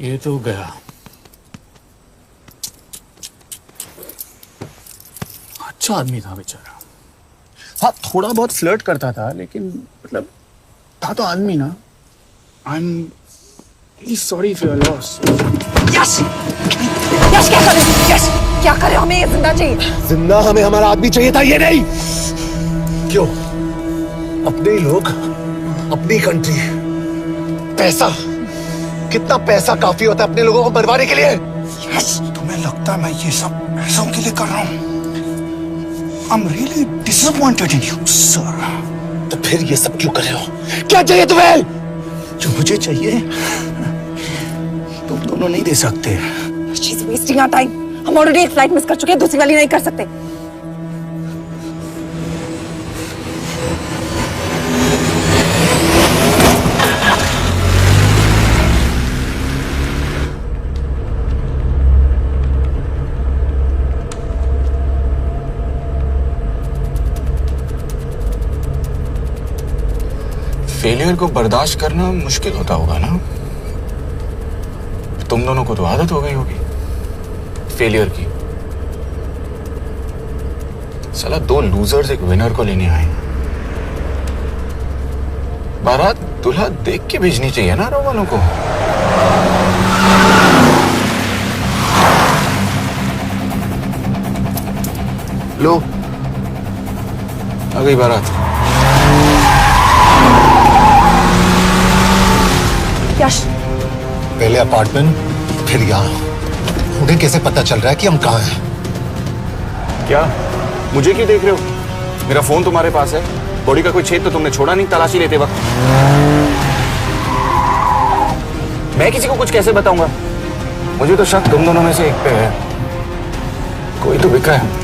S15: ये तो गया। अच्छा आदमी था बेचारा। हाँ, थोड़ा बहुत फ्लर्ट करता था, लेकिन मतलब था तो आदमी ना। I am really sorry for your loss.
S13: Yash! Yash क्या करे? यश क्या करे? हमें ये जिंदा चाहिए।
S17: जिंदा हमें हमारा आदमी चाहिए था, ये नहीं। क्यों? अपने ही लोग, अपनी कंट्री, पैसा। कितना पैसा काफी होता है अपने लोगों को मरवाने के लिए?
S15: यस, तुम्हें लगता है मैं ये सब पैसों के लिए कर रहा हूँ? I'm really disappointed in you, sir.
S17: तो फिर ये सब क्यों कर रहे हो? क्या चाहिए तुम्हें?
S15: जो मुझे चाहिए तुम दोनों नहीं दे सकते।
S13: She's wasting our time. हम ऑलरेडी एक फ्लाइट मिस कर चुके हैं, दूसरी वाली नहीं कर सकते।
S14: फेलियर को बर्दाश्त करना मुश्किल होता होगा ना? तुम दोनों को तो आदत हो गई होगी फेलियर की। साला 2 लूजर्स एक विनर को लेने आए। बारात दूल्हा देख के भेजनी चाहिए ना रो वालों को। लो आ गई बारात।
S13: यश,
S17: पहले अपार्टमेंट फिर यहाँ। उन्हें कैसे पता चल रहा है कि हम कहाँ हैं?
S14: क्या मुझे क्यों देख रहे हो? मेरा फोन तुम्हारे पास है। बॉडी का कोई छेद तो तुमने छोड़ा नहीं तलाशी लेते वक्त। मैं किसी को कुछ कैसे बताऊंगा? मुझे तो शक तुम दोनों में से एक पे है। कोई तो बिका है।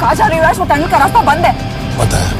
S13: कहाँ जा रही हो यश? वो टनल का रास्ता बंद है।
S17: पता है।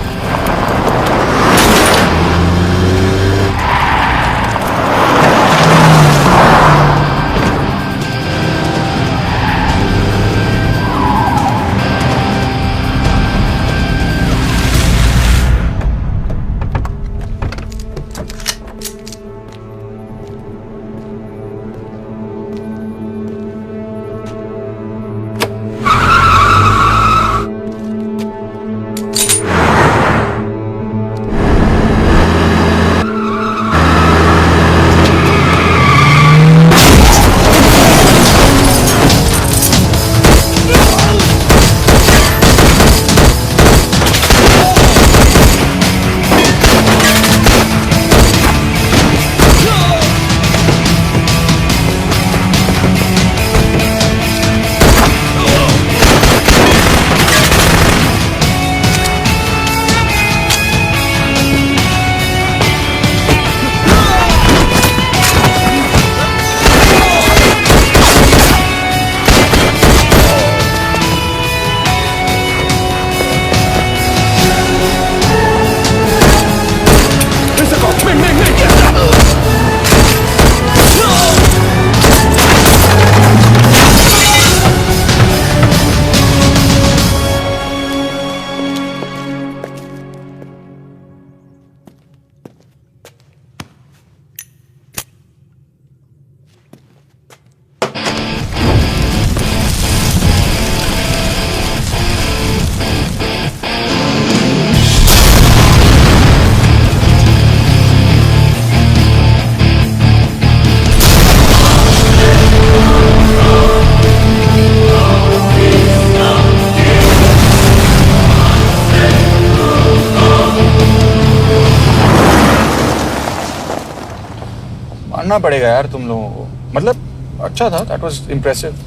S14: मानना पड़ेगा यार तुम लोगों को। मतलब अच्छा था, दैट वाज इम्प्रेसिव।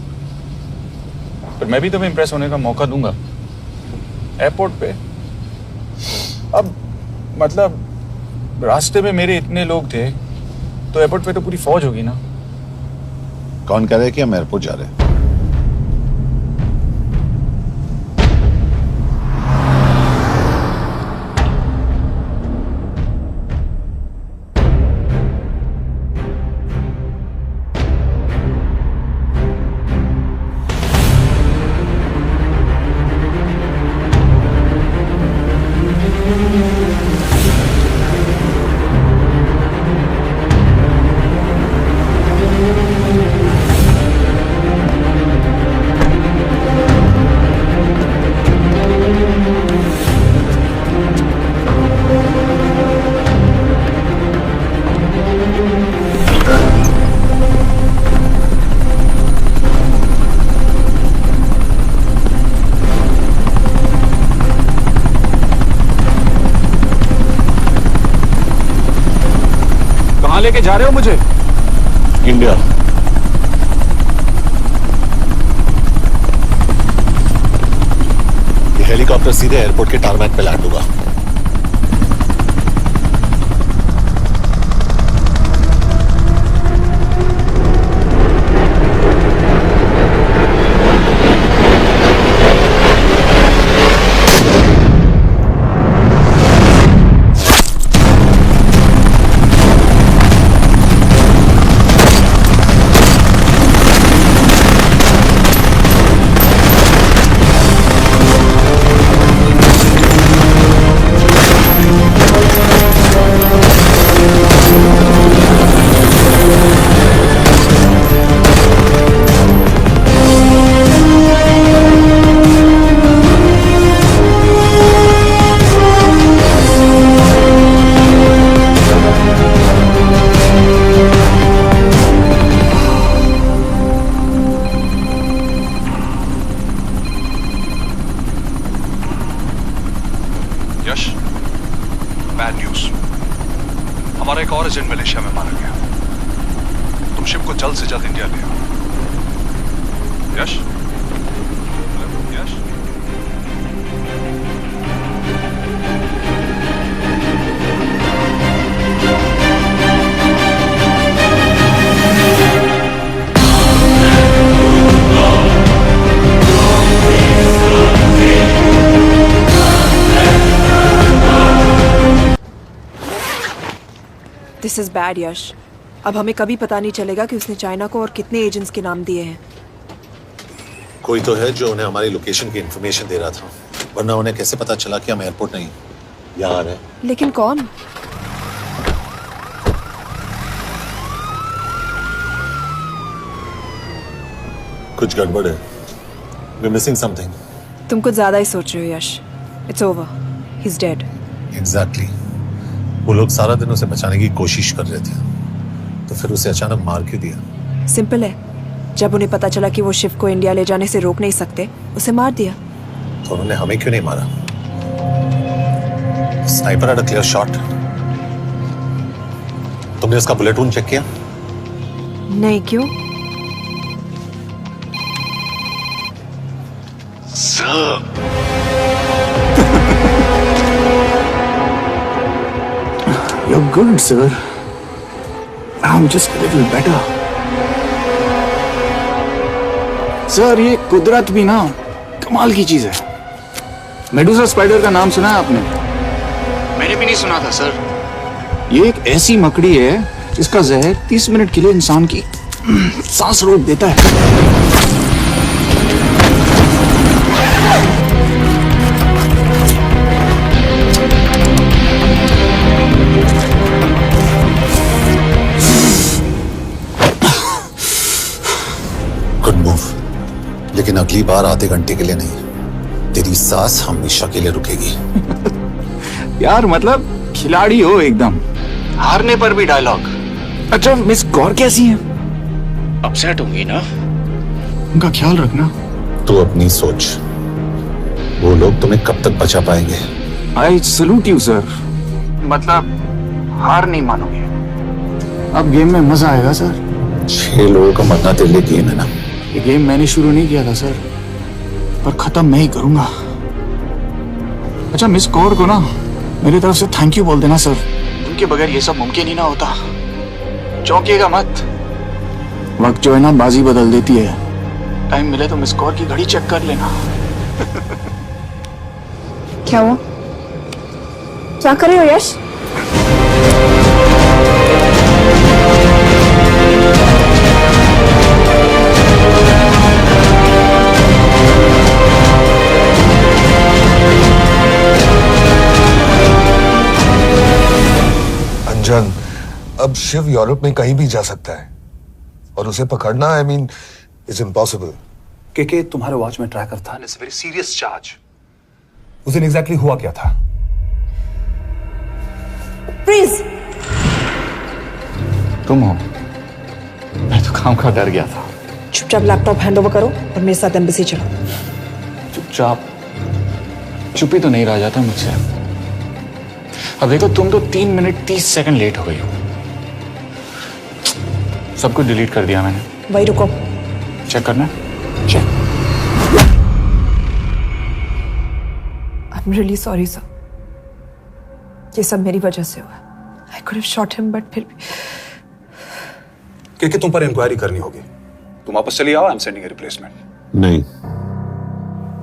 S14: पर मैं भी तुम्हें इम्प्रेस होने का मौका दूंगा एयरपोर्ट पे। अब मतलब रास्ते में मेरे इतने लोग थे तो एयरपोर्ट पे तो पूरी फौज होगी ना।
S3: कौन कह रहा है कि हम एयरपोर्ट जा रहे हैं?
S15: लेके जा रहे हो मुझे?
S3: इंडिया। ये हेलीकॉप्टर सीधे एयरपोर्ट के टारमैक पे लैंड होगा।
S6: यश, बैड न्यूज। हमारा एक और एजेंट मलेशिया में मारा गया। तुम शिप को जल्द से जल्द इंडिया ले आओ। यश, यश।
S13: दिस इज बैड यश। अब हमें कभी पता नहीं चलेगा कि उसने चाइना को और कितने एजेंट्स के नाम दिए हैं।
S3: कोई तो है जो उन्हें हमारी लोकेशन की इंफॉर्मेशन दे रहा था, वरना उन्हें कैसे पता चला कि हम एयरपोर्ट नहीं यहाँ आ रहे हैं।
S13: लेकिन कौन?
S3: कुछ गड़बड़ है। We're missing something.
S13: तुम कुछ ज्यादा ही सोच रहे हो Yash. It's over, he is dead.
S3: Exactly. वो लोग सारा दिन उसे बचाने की कोशिश कर रहे थे, तो फिर उसे अचानक मार क्यों दिया?
S13: सिंपल है, जब उन्हें पता चला कि वो शिव को इंडिया ले जाने से रोक नहीं सकते, उसे मार दिया।
S3: तो उन्होंने हमें क्यों नहीं मारा? Sniper had a clear shot. तुमने उसका बुलेट वूंड चेक किया?
S13: नहीं, क्यों?
S15: You're good, sir. I'm just a little better. Sir, ये कुदरत भी ना कमाल की चीज है। मेडुसा स्पाइडर का नाम सुना है आपने? मैंने भी नहीं सुना था सर। ये एक ऐसी मकड़ी है जिसका जहर 30 मिनट के लिए इंसान की सांस रोक देता है।
S3: गुड मूव, लेकिन अगली बार आधे घंटे के लिए नहीं, तेरी सांस हमेशा के लिए रुकेगी।
S15: यार मतलब खिलाड़ी हो एकदम, हारने पर भी डायलॉग। अच्छा, मिस कौर कैसी है? अपसेट होंगी ना? उनका ख्याल रखना।
S3: तू अपनी सोच, वो लोग तुम्हें कब तक बचा पाएंगे?
S15: I salute you sir. मतलब हार नहीं मानोगे। अब गेम में मजा आएगा सर।
S3: 6 लोगों का मरना तेरे लिए गेम है ना?
S15: ये गेम मैंने शुरू नहीं किया था सर, पर खत्म मैं ही करूंगा। अच्छा, मिस कौर को ना मेरी तरफ से थैंक यू बोल देना सर। उनके बगैर ये सब मुमकिन ही ना होता। चौंकिएगा मत, वक्त जो है ना बाजी बदल देती है। टाइम मिले तो मिस कौर की घड़ी चेक कर लेना।
S13: क्या हुआ? क्या कर रहे हो यश?
S2: अंजन, अब शिव यूरोप में कहीं भी जा सकता है और उसे पकड़ना, आई मीन, इज इम्पॉसिबल।
S6: के तुम्हारे वॉच में ट्रैकर था, इट्स वेरी सीरियस चार्ज। उस दिन एग्जैक्टली हुआ क्या था?
S13: प्लीज।
S15: तुम हो? मैं तो काम का डर गया था।
S13: चुपचाप लैपटॉप हैंड ओवर करो और मेरे साथ एम्बेसी चलो।
S15: चुपचाप? चुप ही तो नहीं रहा जाता मुझसे। अब देखो, तुम तो 3 मिनट 30 सेकंड लेट हो गई हो। सब कुछ डिलीट कर दिया मैंने।
S13: वही रुको।
S15: चेक करना? Check.
S13: I am really sorry sir, ये सब मेरी वजह से हुआ। I could have shot him but फिर भी।
S6: कि तुम पर इंक्वायरी करनी होगी। तुम वापस चली आओ, I am sending A replacement.
S3: नहीं।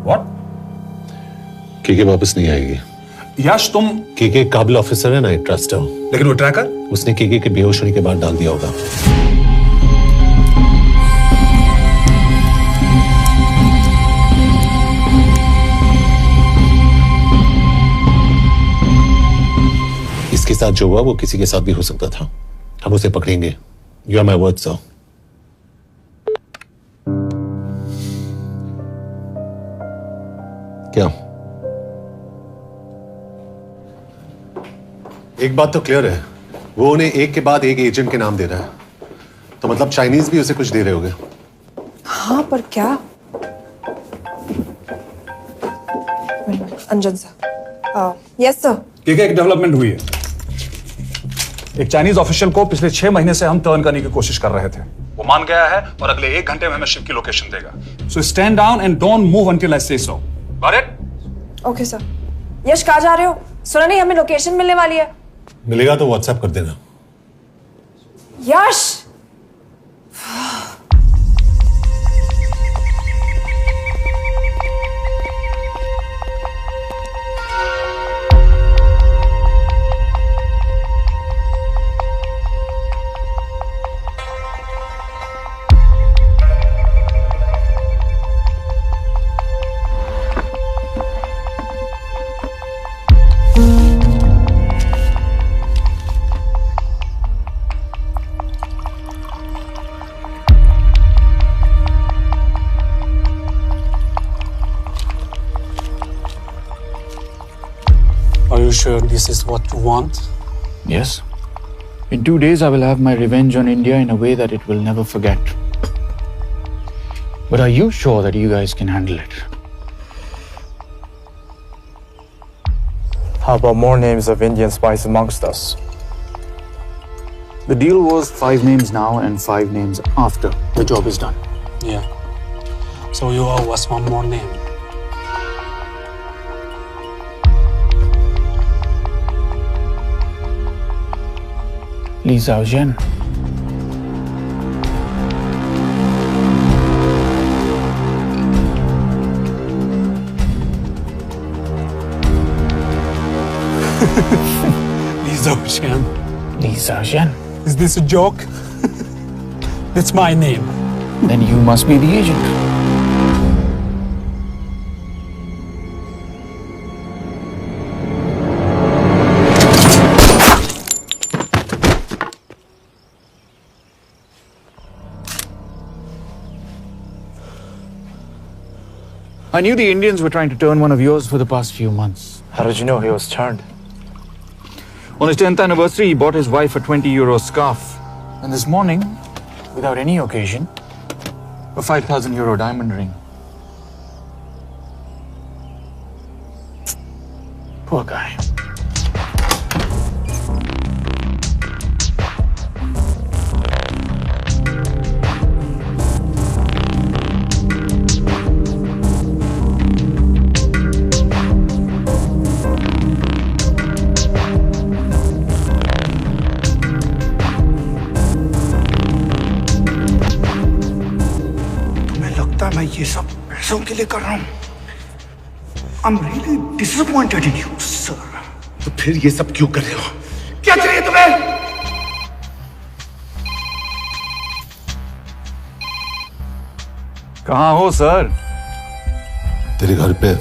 S6: व्हाट?
S3: केके वापस नहीं आएगी।
S6: यश तुम
S3: केके काबिल ऑफिसर है ना, आई ट्रस्ट है।
S6: लेकिन वो ट्रैकर
S3: उसने केके के बेहोश होने के बाद डाल दिया होगा। इसके साथ जो हुआ वो किसी के साथ भी हो सकता था। हम उसे पकड़ेंगे। You are my word sir. क्या? एक बात तो क्लियर है, वो उन्हें एक के बाद एक एजेंट के नाम दे रहा है, तो मतलब चाइनीज भी उसे कुछ दे रहे होंगे।
S13: हाँ पर क्या? Anjan sir. Yes sir.
S6: KK एक डेवलपमेंट हुई है। एक चाइनीज ऑफिशियल को पिछले 6 महीने से हम टर्न करने की कोशिश कर रहे थे। वो मान गया है और अगले 1 घंटे में हमें शिप की लोकेशन देगा। So stand down and don't move until I say so. Got it?
S13: Okay sir. Yash कहाँ जा रहे हो? सुना नहीं हमें लोकेशन मिलने वाली है।
S3: मिलेगा तो व्हाट्सएप कर देना।
S13: यश!
S18: Are you sure this is what you want?
S15: Yes. In 2 days, I will have my revenge on India in a way that it will never forget. But are you sure that you guys can handle it?
S14: How about more names of Indian spies amongst us?
S15: The deal was 5 names now and 5 names after the job is done.
S18: Yeah. So you owe us one more name.
S15: Li Xiaojian.
S18: Li Xiaojian.
S15: Li Xiaojian.
S18: Is this a joke? It's my name.
S15: Then you must be the agent. I knew the Indians were trying to turn one of yours for the past few months.
S14: How did you know he was turned?
S15: On his 10th anniversary, he bought his wife a 20-euro scarf. And this morning, without any occasion, a 5,000-euro diamond ring. Poor guy.
S7: मैं ये सब पैसों के लिए कर रहा हूँ। I'm really disappointed in you, sir.
S17: तो फिर ये सब क्यों कर रहे हो?
S7: क्या चाहिए तुम्हें?
S15: कहाँ हो सर?
S3: तेरे घर पे।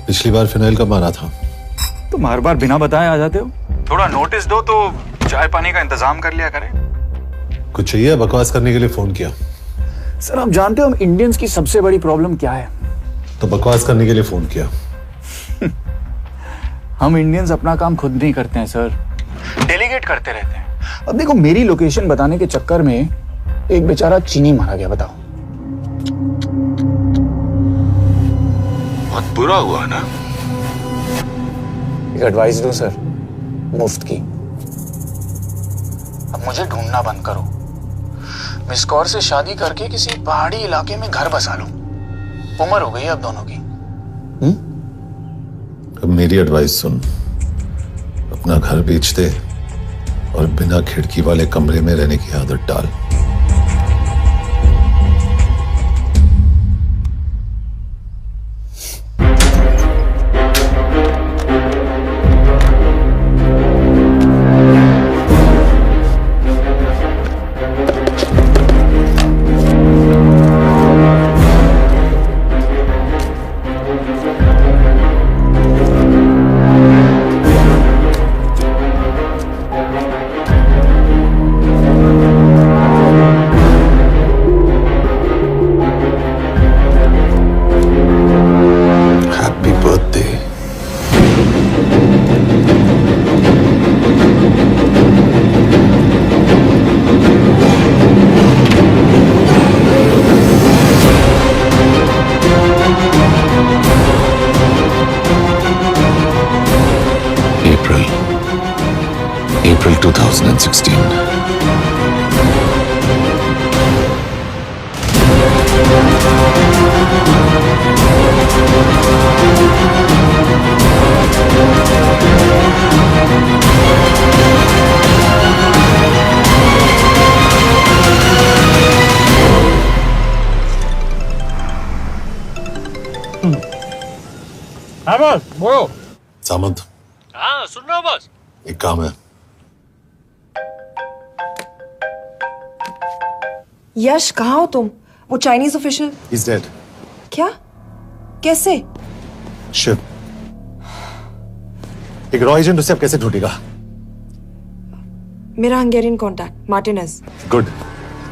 S3: पिछली बार फिनाइल कब मारा था?
S15: तुम हर बार बिना बताए आ जाते हो। थोड़ा नोटिस दो तो चाय पानी का इंतजाम कर लिया करें।
S3: कुछ चाहिए? बकवास करने के लिए फोन किया।
S15: सर आप जानते हो हम इंडियंस की सबसे बड़ी प्रॉब्लम क्या है?
S3: तो बकवास करने के लिए फोन किया।
S15: हम इंडियंस अपना काम खुद नहीं करते हैं सर, डेलीगेट करते रहते हैं। अब देखो मेरी लोकेशन बताने के चक्कर में एक बेचारा चीनी मारा गया, बताओ।
S3: बहुत बुरा हुआ ना।
S15: एक एडवाइस दो सर, मुफ्त की। अब मुझे ढूंढना बंद करो मिस कौर से शादी करके किसी पहाड़ी इलाके में घर बसा लो। उम्र हो गई है अब दोनों की।
S3: अब मेरी एडवाइस सुन, अपना घर बेच दे और बिना खिड़की वाले कमरे में रहने की आदत डाल। April 2016.
S9: हाँ बॉस बोलो।
S3: सामंत,
S9: हाँ सुन रहा हूँ बॉस।
S3: एक काम है।
S13: यश, कहाँ हो तुम? वो चाइनीज ऑफिशियल
S3: He's dead.
S13: क्या? कैसे?
S3: शिव, एक रॉ एजेंट उसे अब कैसे ढूंढेगा?
S13: मेरा हंगेरियन कॉन्टैक्ट मार्टिनेज।
S3: गुड,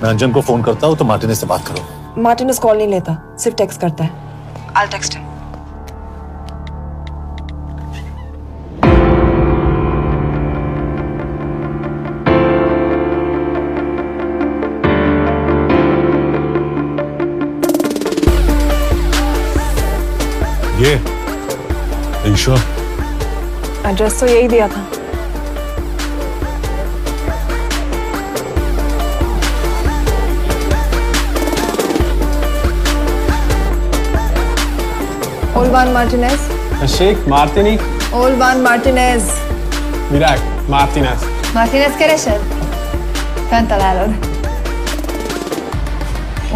S3: मैं अंजन को फोन करता हूँ तो मार्टिनेज से बात करो।
S13: मार्टिनेज कॉल नहीं लेता, सिर्फ टेक्स्ट करता है। I'll text him.
S3: ये ईश्वर,
S13: एड्रेस तो यही दिया था। Olvan Martinez.
S9: Sheikh Martini.
S13: Olvan Martinez.
S9: Virág Martinez.
S11: Martinez keresed? Fent találod.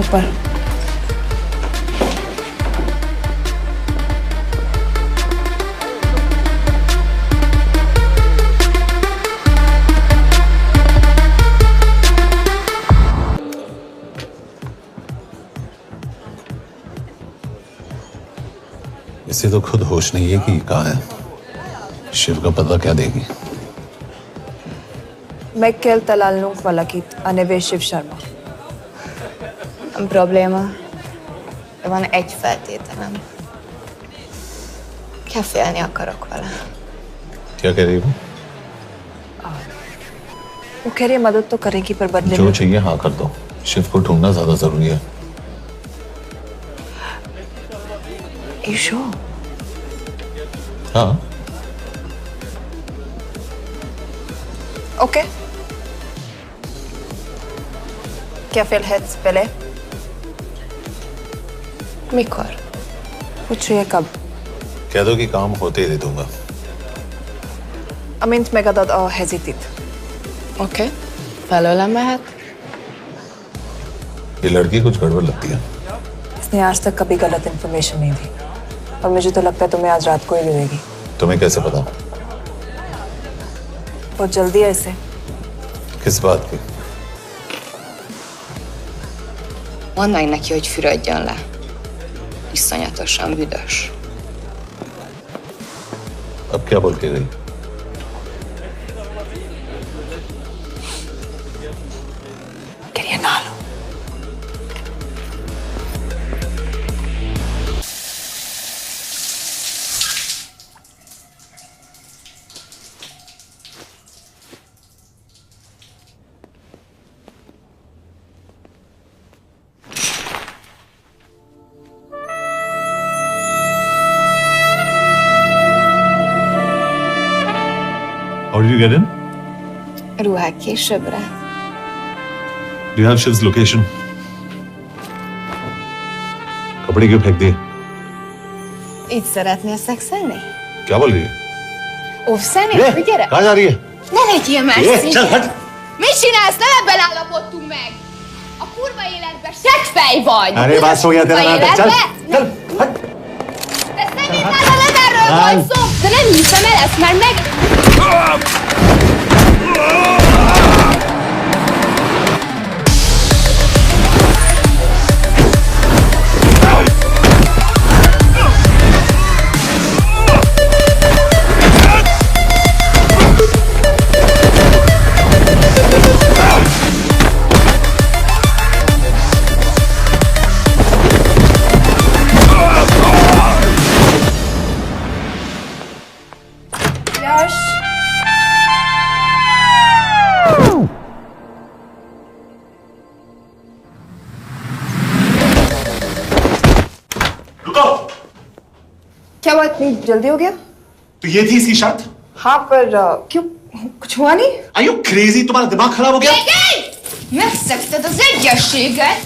S13: ऊपर।
S3: इसे तो खुद होश नहीं है कि कहाँ है। शिव का पता क्या देगी?
S13: Mekkel találnunk valakit, a neve Shiv Sharma.
S11: Nem probléma. De van egy feltételem. Kefélni akarok vele.
S3: क्या कह रही हो?
S13: वो कह रही है मदद तो करेगी पर बदले
S3: जो
S13: में।
S3: चाहिए हाँ कर दो। शिव को ढूंढना ज्यादा जरूरी है।
S13: You sure?
S3: हाँ।
S13: Okay. क्या félhetsz bele?
S11: Mikor?
S13: पूछ रही है कब?
S3: कह दो कि काम होते ही दे दूंगा।
S13: Amint megadod a hezitit.
S11: Oké. Felőlem mehet?
S3: ये लड़की कुछ गड़बड़ लगती है।
S13: इसने आज तक कभी गलत इन्फॉर्मेशन नहीं दी और मुझे तो लगता है तुम्हें आज रात को ही मिलेगी।
S3: तुम्हें कैसे पता?
S13: बहुत जल्दी है इसे।
S3: किस बात की?
S11: Mondd meg neki, hogy fürödjön le. Iszonyatosan büdös.
S3: अब क्या बोल के गई?
S13: करिए ना लो।
S3: How did you get in?
S11: Ruhák későbbre.
S3: Do you have Shiv's location? कपड़े क्यों फेंक दिए?
S11: Így szeretnél szexelni?
S3: क्या बोल रही है?
S11: Óv szemét, hogy gyere!
S3: कहाँ जा रही है?
S11: Ne legyél már szép!
S3: चल हट!
S11: Mit csinálsz? Nem ebben állapodtunk meg! A kurva életben seggfej vagy!
S3: अरे बात हो गया तेरा नाटक, चल! चल!
S11: De szerintem nem erről van szó! De nem hiszem el ezt, mert meg... Yaş!
S17: रुको।
S13: क्या हुआ, इतनी जल्दी हो गया?
S17: तो ये थी इसकी शर्त?
S13: हाँ, पर क्यों, कुछ हुआ नहीं?
S17: Are you crazy? तुम्हारा दिमाग खराब हो गया?
S11: Megszegted az egyességet,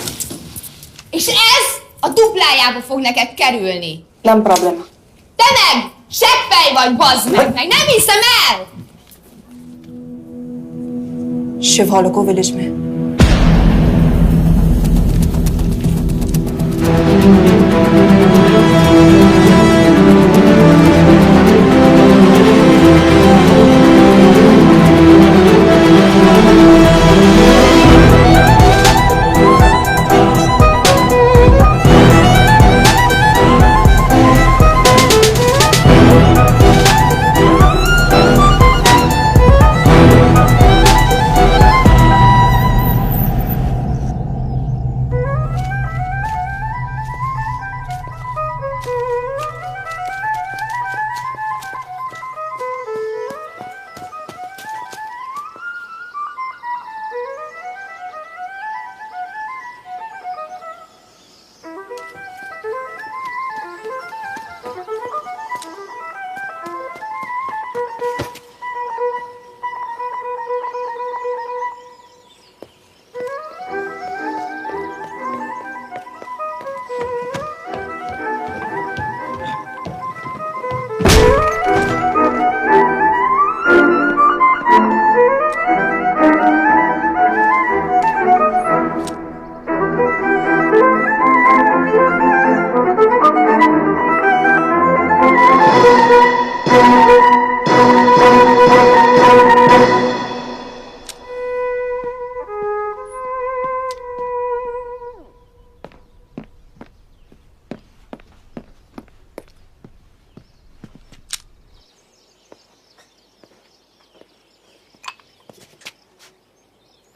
S11: és ez a duplájába fog neked kerülni.
S13: Nem probléma.
S11: Te meg! Seggfej vagy, bazd meg! Nem hiszem el!
S13: Shiv हॉलोको विलेज में।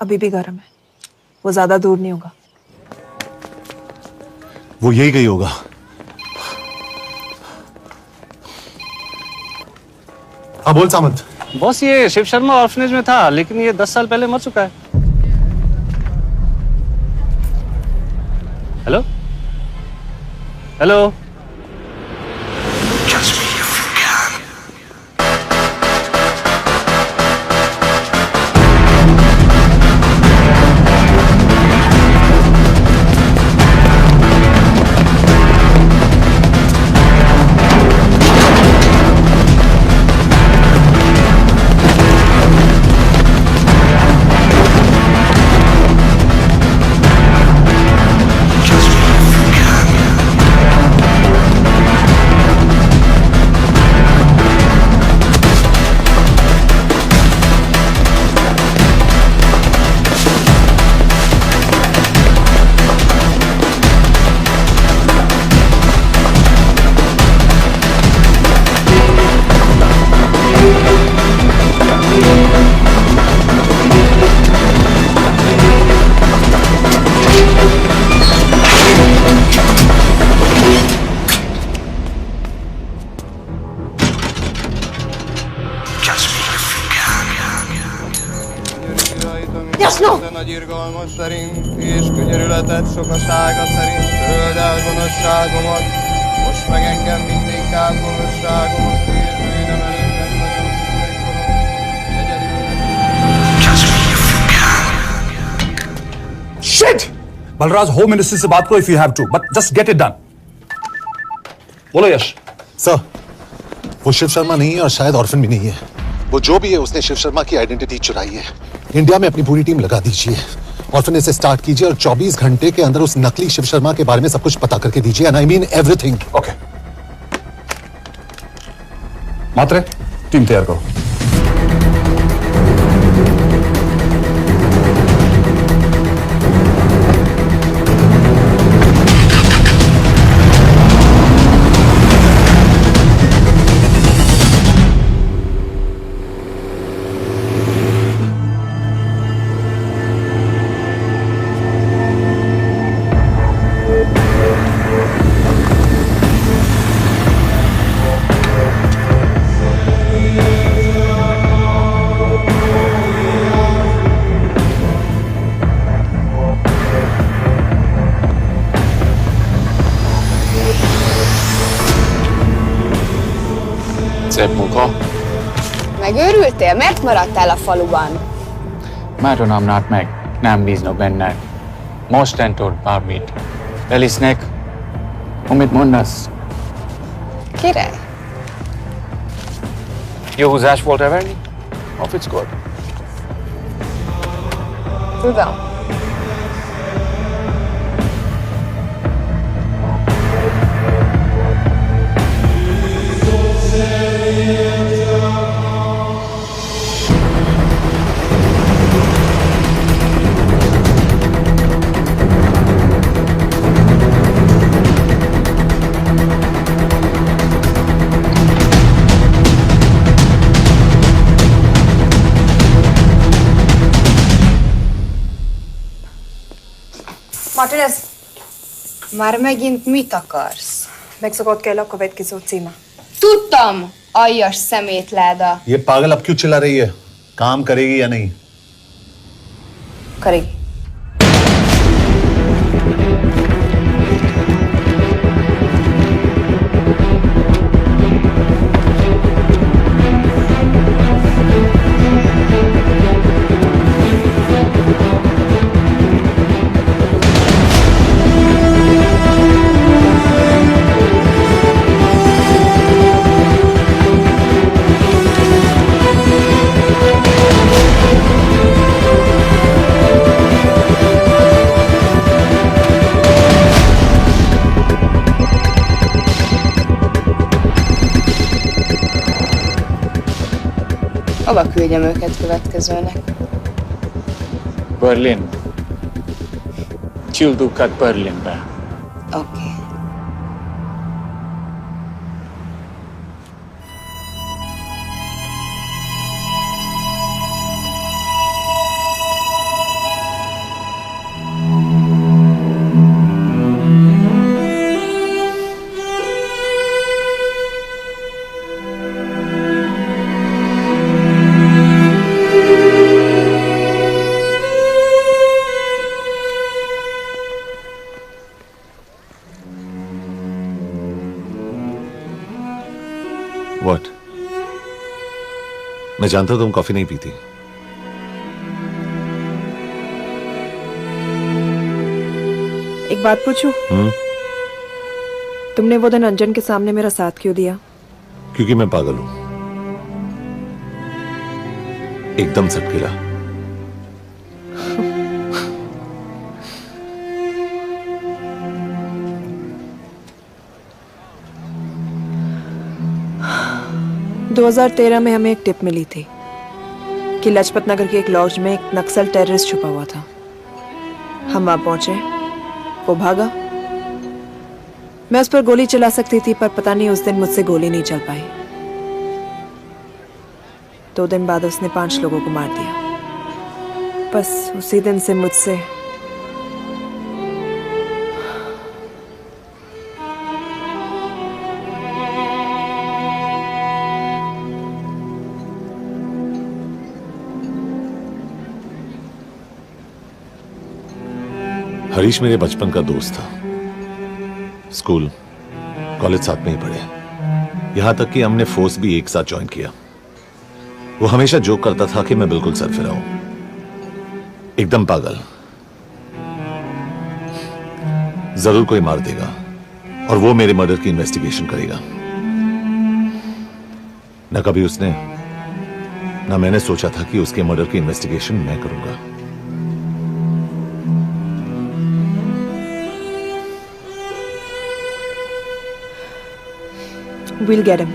S13: अभी भी गर्म है, वो ज्यादा दूर नहीं होगा।
S17: वो यही गई होगा। हाँ बोल सामंत।
S19: बॉस ये शिव शर्मा ऑर्फनेज में था, लेकिन ये 10 साल पहले मर चुका है। Hello hello
S20: Nagy irgalmas szerint, és könyörületed sokasága szerint töröld el gonoszságomat, most meg engem mindinkább gonoszságomat, és bűnöm előtted nagyon egyedül.
S6: Shit! Balraj, home ministry से बात करो if you have to, but just get it done. बोलो यश।
S17: सर, वो शिव शर्मा नहीं है और शायद ऑर्फन भी नहीं है। वो जो भी है उसने शिव शर्मा की आइडेंटिटी चुराई है। इंडिया में अपनी पूरी टीम लगा दीजिए, ऑर्फनेज से स्टार्ट कीजिए और 24 घंटे के अंदर उस नकली शिव शर्मा के बारे में सब कुछ पता करके दीजिए। And I mean everything.
S6: Okay. Matre, team तैयार करो।
S14: Szép munka.
S11: Megőrültél? Miért maradtál a faluban?
S14: Máron Amnát meg. Nem bíznak benned. Mostantól bármit. Elisznek. Amit mondasz?
S11: Király.
S14: Jó húzás volt everni? A fickód?
S11: Tudom.
S13: Martinez,
S11: Már megint mit akarsz?
S13: megszokott kell a következő címe.
S11: Tudtam, aljas szemétláda.
S3: ये पागल अब क्यों चिल्ला रही है? काम करेगी या नहीं?
S13: करेगी।
S11: Hova küldjem őket következőnek?
S14: Berlin. Küld őket Berlinbe.
S11: Oké.
S3: What? मैं जानता हूं तुम कॉफी नहीं पीती।
S13: एक बात पूछूं? तुमने वो दिन अंजन के सामने मेरा साथ क्यों दिया?
S3: क्योंकि मैं पागल हूं, एकदम सटकेला।
S13: – 2013 में हमें एक टिप मिली थी कि लाजपत नगर के एक लॉज में एक नक्सल टेररिस्ट छुपा हुआ था। हम वहां पहुंचे, वो भागा। मैं उस पर गोली चला सकती थी, पर पता नहीं उस दिन मुझसे गोली नहीं चल पाई। 2 दिन बाद उसने 5 लोगों को मार दिया। बस उसी दिन से मुझसे
S3: हरीश मेरे बचपन का दोस्त था। स्कूल, कॉलेज साथ में ही पढ़े, यहां तक कि हमने फोर्स भी एक साथ ज्वाइन किया। वो हमेशा जोक करता था कि मैं बिल्कुल सरफिरा हूं, एकदम पागल। जरूर कोई मार देगा और वो मेरे मर्डर की इन्वेस्टिगेशन करेगा। न कभी उसने ना मैंने सोचा था कि उसके मर्डर की इन्वेस्टिगेशन मैं करूंगा।
S13: We'll get him.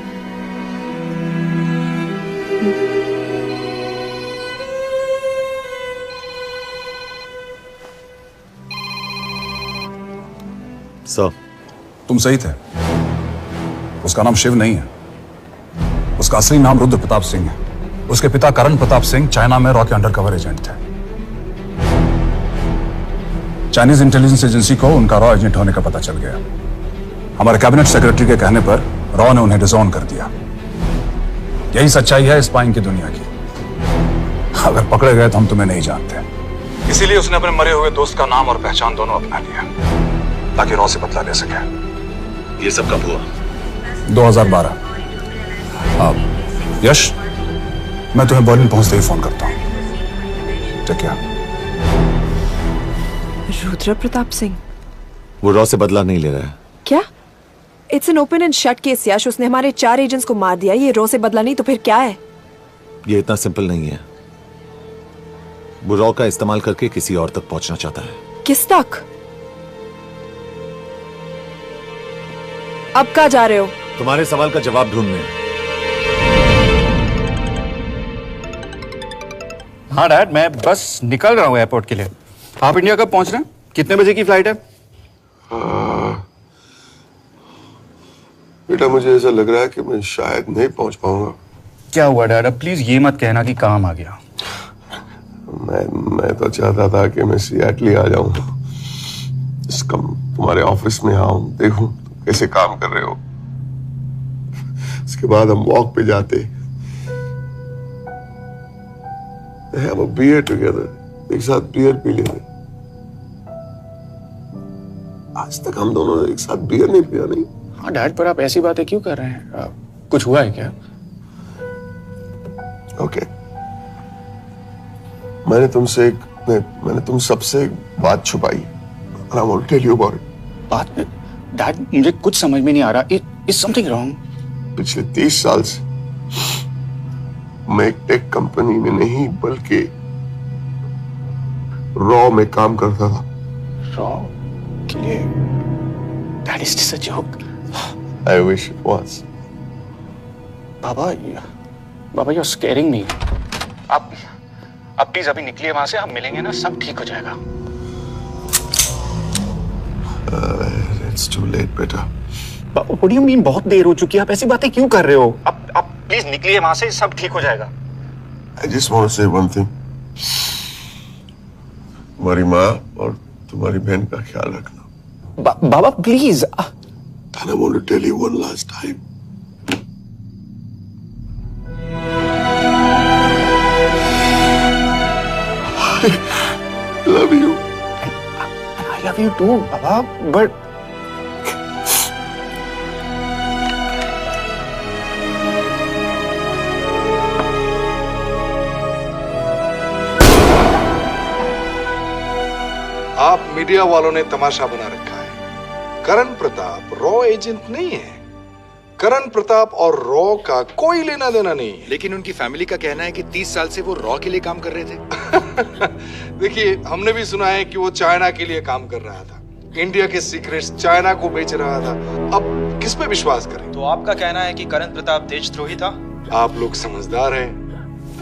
S3: सर,
S6: तुम सही थे। उसका नाम शिव नहीं है, उसका असली नाम रुद्र प्रताप सिंह है। उसके पिता करण प्रताप सिंह चाइना में रॉ के अंडरकवर एजेंट थे। चाइनीज इंटेलिजेंस एजेंसी को उनका रॉ एजेंट होने का पता चल गया। हमारे कैबिनेट सेक्रेटरी के कहने पर रॉ ने उन्हें डिसऑन कर दिया। यही सच्चाई है स्पाइंग की दुनिया की। अगर पकड़े गए तो हम तुम्हें नहीं जानते, इसीलिए उसने अपने मरे हुए दोस्त का नाम और पहचान दोनों अपना लिया ताकि रॉ से बदला ले सके।
S3: ये सब कब हुआ?
S6: 2012। यश, मैं तुम्हें बर्लिन पहुंचते ही फोन करता हूं। ठीक है।
S13: रुद्र प्रताप सिंह
S3: वो रॉ से बदला नहीं ले रहा है।
S13: क्या? It's an open and shut case Yash. उसने हमारे 4 एजेंट्स को मार दिया। ये रॉ से बदला नहीं तो फिर क्या है?
S3: ये इतना सिंपल नहीं है। वो रॉ का इस्तेमाल करके किसी और तक पहुंचना चाहता है।
S13: किस तक? अब कहाँ जा रहे हो?
S3: तुम्हारे सवाल का जवाब ढूंढने।
S14: हाँ डैड, मैं बस निकल रहा हूँ एयरपोर्ट के लिए। आप इंडिया कब पहुंच रहे हैं? कितने बजे की फ्लाइट है?
S2: बेटा, मुझे ऐसा लग रहा है कि मैं शायद नहीं पहुंच पाऊंगा।
S14: क्या हुआ डैड? अब प्लीज ये मत कहना कि काम आ गया।
S2: मैं तो चाहता था कि मैं सिएटल आ जाऊं, तुम्हारे ऑफिस में आऊं, देखूं तुम कैसे काम कर रहे हो। उसके बाद हम वॉक पे जाते, have a beer together, एक साथ बियर पी लेते। आज तक हम दोनों ने एक साथ बियर नहीं पिया। नहीं।
S14: हाँ डैड, पर आप ऐसी बातें क्यों कर रहे हैं? कुछ हुआ है क्या?
S2: ओके। मैंने तुम सबसे एक बात छुपाई। And I want to tell you about it.
S14: बात में डैड, मुझे कुछ समझ में नहीं आ रहा। Is something wrong?
S2: पिछले 30 साल से मैं एक टेक कंपनी में नहीं बल्कि रॉ में काम करता था।
S14: रॉ के लिए? That is just a joke.
S2: I wish it was.
S14: Baba you're scaring me. आप प्लीज अभी निकलिए वहां से, हम मिलेंगे ना, सब ठीक हो जाएगा।
S2: It's too late, बेटा।
S14: What do you mean बहुत देर हो चुकी है? आप ऐसी बातें क्यों कर रहे हो? आप प्लीज निकलिए वहां से, सब ठीक हो जाएगा।
S2: I just want to say one thing. तुम्हारी माँ और तुम्हारी बहन का ख्याल रखना।
S14: बाबा please.
S2: And I want to tell you one last time. I love you.
S14: I love you too, Baba, but
S21: आप मीडिया वालों ने तमाशा बना रखा है। करण प्रताप रॉ एजेंट नहीं है। करण प्रताप और रॉ का कोई लेना देना नहीं है।
S22: लेकिन उनकी फैमिली का कहना है कि 30 साल से वो रॉ के लिए काम कर रहे थे।
S21: देखिए, हमने भी सुना है कि वो चाइना के लिए काम कर रहा था, इंडिया के सीक्रेट्स चाइना को बेच रहा था। अब किस पे विश्वास करें?
S22: तो आपका कहना है कि करण प्रताप देशद्रोही था?
S21: आप लोग समझदार हैं,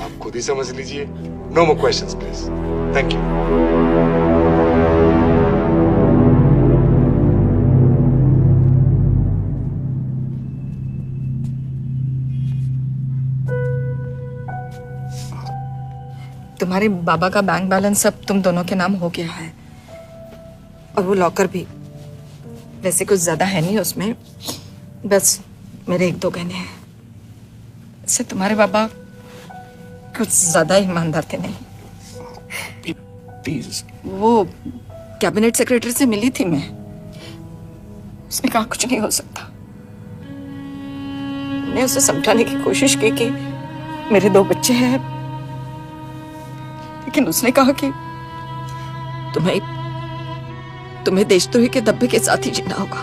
S21: आप खुद ही समझ लीजिए। No more questions please. Thank you.
S11: तुम्हारे बाबा का बैंक बैलेंस अब तुम दोनों के नाम हो गया है, और वो लॉकर भी। वैसे कुछ ज्यादा है नहीं उसमें, बस मेरे 1-2 गहने हैं। इससे तुम्हारे बाबा कुछ ज्यादा ईमानदार थे नहीं।
S14: प्लीज।
S11: वो कैबिनेट सेक्रेटरी से मिली थी मैं, उसने कहा कुछ नहीं हो सकता। मैंने उसे समझाने की कोशिश की कि मेरे 2 बच्चे हैं, लेकिन उसने कहा कि तुम्हें तुम्हें देशद्रोही के धब्बे के साथ ही जीना होगा।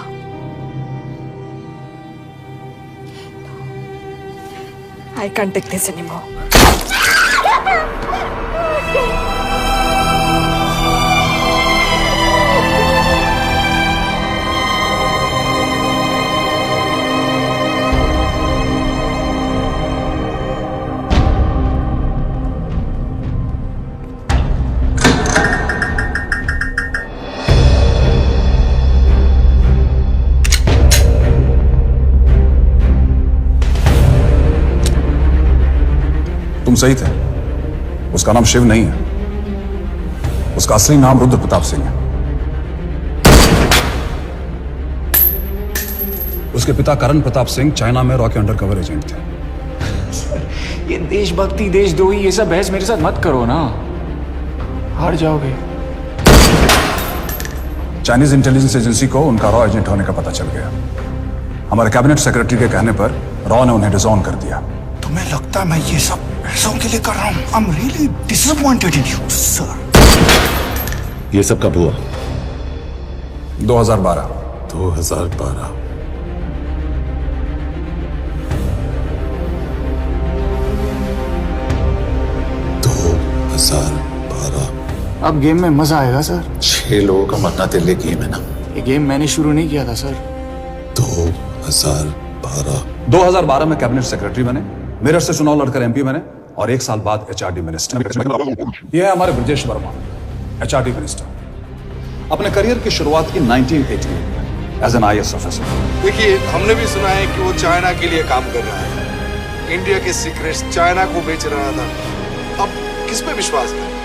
S11: I can't take this anymore.
S6: तुम सही थे। उसका नाम शिव नहीं है, उसका असली नाम रुद्र प्रताप सिंह है। उसके पिता करण प्रताप सिंह चाइना में रॉ के अंडरकवर एजेंट थे।
S15: ये देशभक्ति देशद्रोही ये सब बहस मेरे साथ मत करो ना, हार जाओगे।
S6: चाइनीज इंटेलिजेंस एजेंसी को उनका रॉ एजेंट होने का पता चल गया। हमारे कैबिनेट सेक्रेटरी के कहने पर रॉ ने उन्हें डिसऑन कर दिया।
S15: तुम्हें लगता है मैं ये सब पैसों के लिए कर रहा हूँ? I'm really disappointed in you, sir.
S3: ये सब कब हुआ?
S6: 2012।
S3: 2012।
S15: अब गेम में मजा आएगा सर।
S3: 6 लोगों का मरना दिल्ली गेम है ना।
S15: ये गेम मैंने शुरू नहीं किया था सर।
S6: 2012 में कैबिनेट सेक्रेटरी बने, मेरठ से चुनाव लड़कर एमपी बने और 1 साल बाद एचआरडी मिनिस्टर। ये है हमारे ब्रजेश वर्मा, एचआरडी मिनिस्टर। अपने करियर की शुरुआत की 1988 में एज एन IAS ऑफिसर।
S21: देखिए, हमने भी सुना है कि वो चाइना के लिए काम कर रहा है, इंडिया के सीक्रेट्स चाइना को बेच रहा था। अब किस पे विश्वास करें?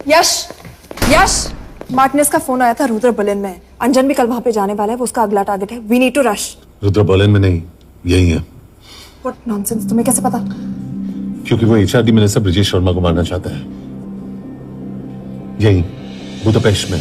S13: यश, यश, मार्टिनेस का फोन आया था रुद्र बर्लिन में। अंजन भी कल वहां पे जाने वाला है, वो उसका अगला टारगेट है। We need to rush.
S3: Rudra Berlin में नहीं, यही है।
S13: व्हाट नॉनसेंस, तुम्हें कैसे पता?
S3: क्योंकि वो एचआरडी मिनिस्टर ब्रजेश शर्मा को मारना चाहता है, यही बुदापेस्ट में।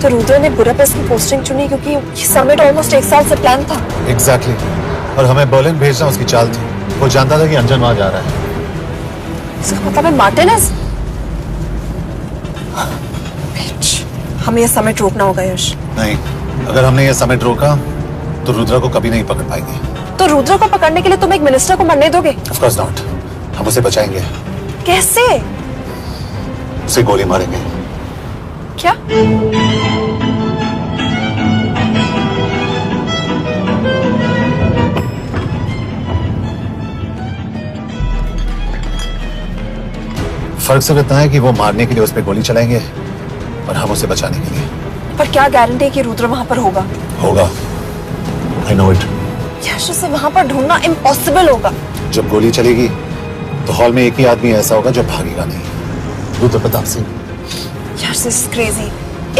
S13: तो रुद्र ने बुडापेस्ट की पोस्टिंग चुनी क्योंकि ये समिट ऑलमोस्ट 1 साल से प्लान था।
S3: एग्जैक्टली। और हमें बर्लिन भेजना उसकी चाल थी। वो जानता था कि अंजन वहां जा रहा है।
S13: इसका मतलब है मार्टिनेस। हमें ये समिट रोकना होगा यश।
S3: नहीं, अगर हमने ये समिट रोका तो रुद्रा को कभी नहीं पकड़ पाएंगे।
S13: तो रुद्र को पकड़ने के लिए तुम एक मिनिस्टर को मरने दोगे?
S3: Of course not. हम उसे बचाएंगे।
S13: कैसे?
S3: उसे गोली मारेंगे।
S13: क्या?
S3: फर्क सिर्फ इतना है कि वो मारने के लिए उस पर गोली चलाएंगे और हम उसे बचाने के लिए।
S13: पर क्या गारंटी है कि रुद्र वहां पर होगा?
S3: होगा। I know it.
S13: यश उसे वहां पर ढूंढना इम्पॉसिबल होगा।
S17: जब गोली चलेगी तो हॉल में एक ही आदमी ऐसा होगा जो भागेगा नहीं। रुद्र प्रताप सिंह।
S13: यश दिस इज क्रेजी।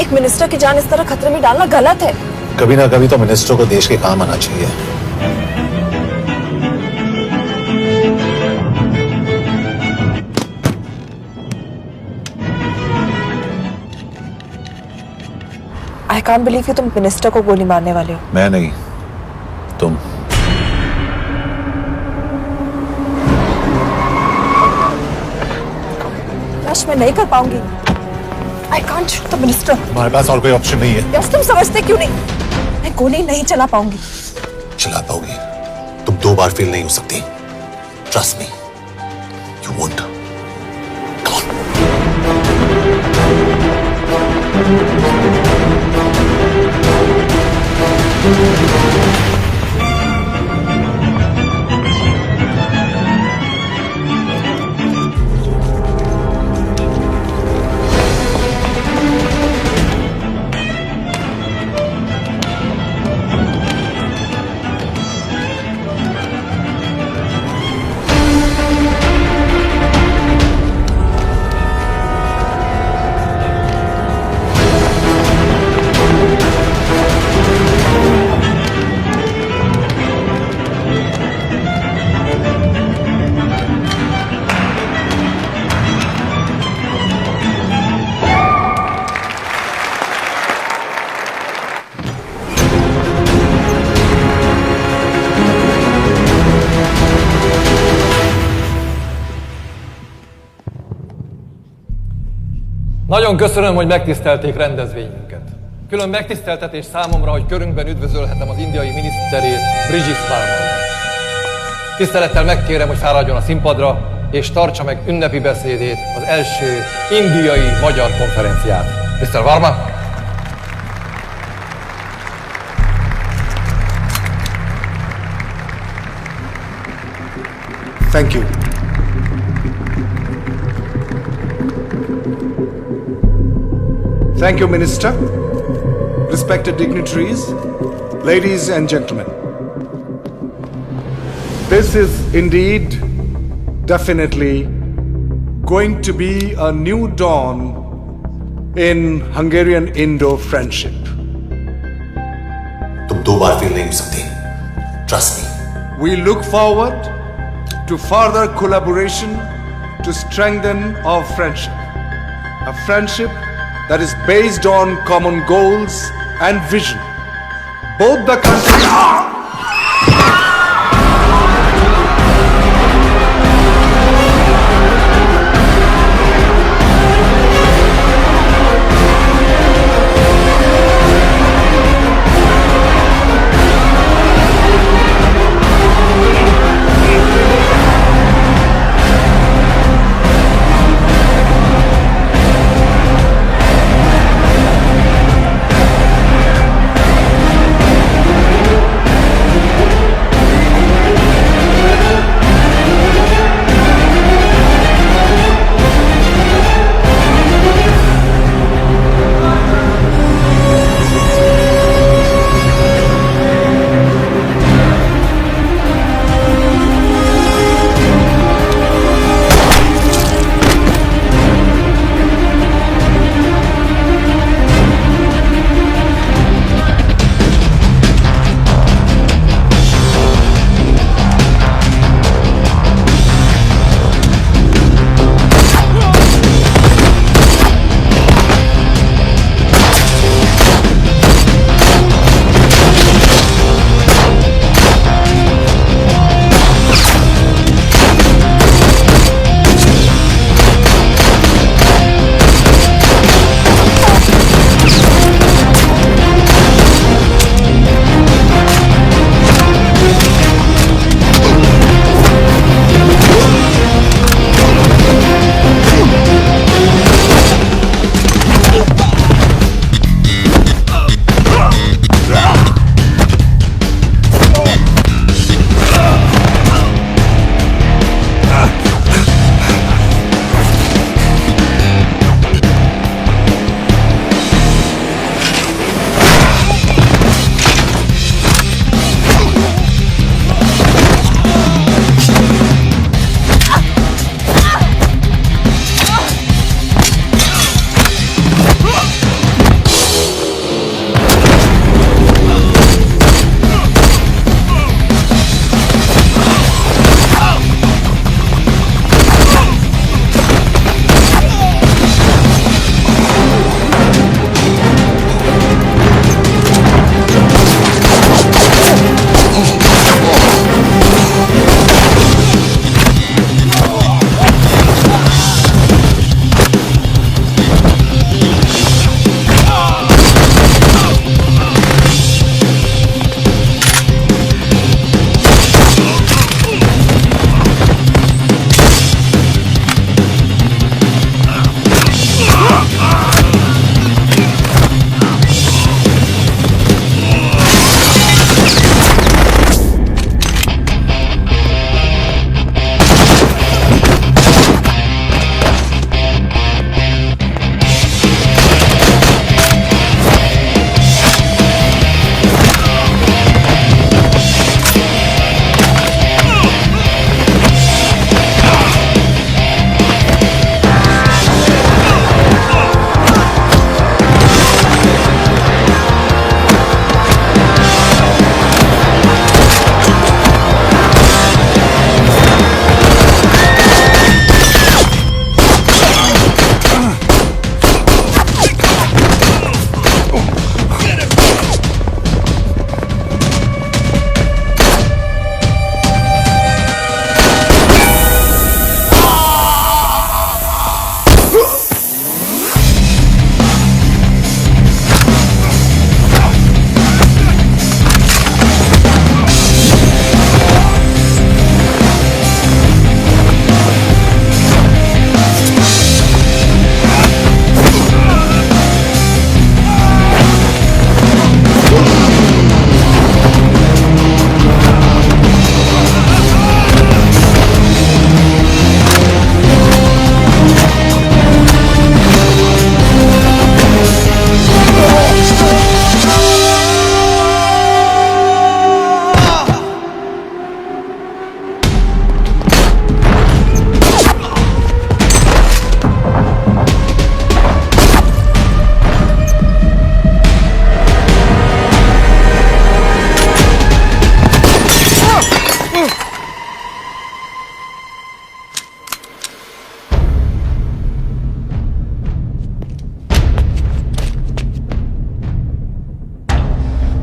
S13: एक मिनिस्टर की जान इस तरह खतरे में डालना गलत है।
S17: कभी ना कभी तो मिनिस्टर को देश के काम आना चाहिए।
S13: आई कांट बिलीव कि तुम मिनिस्टर को गोली मारने वाले हो।
S3: मैं नहीं, तुम।
S13: यश मैं नहीं कर पाऊंगी। I can't shoot the minister.
S17: हमारे पास और कोई ऑप्शन नहीं है।
S13: यश तुम समझते क्यों नहीं? मैं गोली नहीं चला पाऊंगी।
S17: चला पाओगी। तुम 2 बार फेल नहीं हो सकती। Trust me, you won't.
S4: Nagyon köszönöm, hogy megtisztelték rendezvényünket. Külön megtiszteltetés számomra, hogy körünkben üdvözölhetem az indiai miniszterét, Brigitte Varma. Tisztelettel megkérem, hogy fáradjon a színpadra, és tartsa meg ünnepi beszédét az első indiai-magyar konferenciát. Mr. Varma?
S21: Thank you. Thank you, Minister. Respected dignitaries, ladies and gentlemen. This is indeed, definitely, going to be a new dawn in Hungarian-Indo friendship.
S17: तुम 2 बार फेल नहीं हो सकती। Trust me.
S21: We look forward to further collaboration to strengthen our friendship. A friendship that is based on common goals and vision. Both the countries...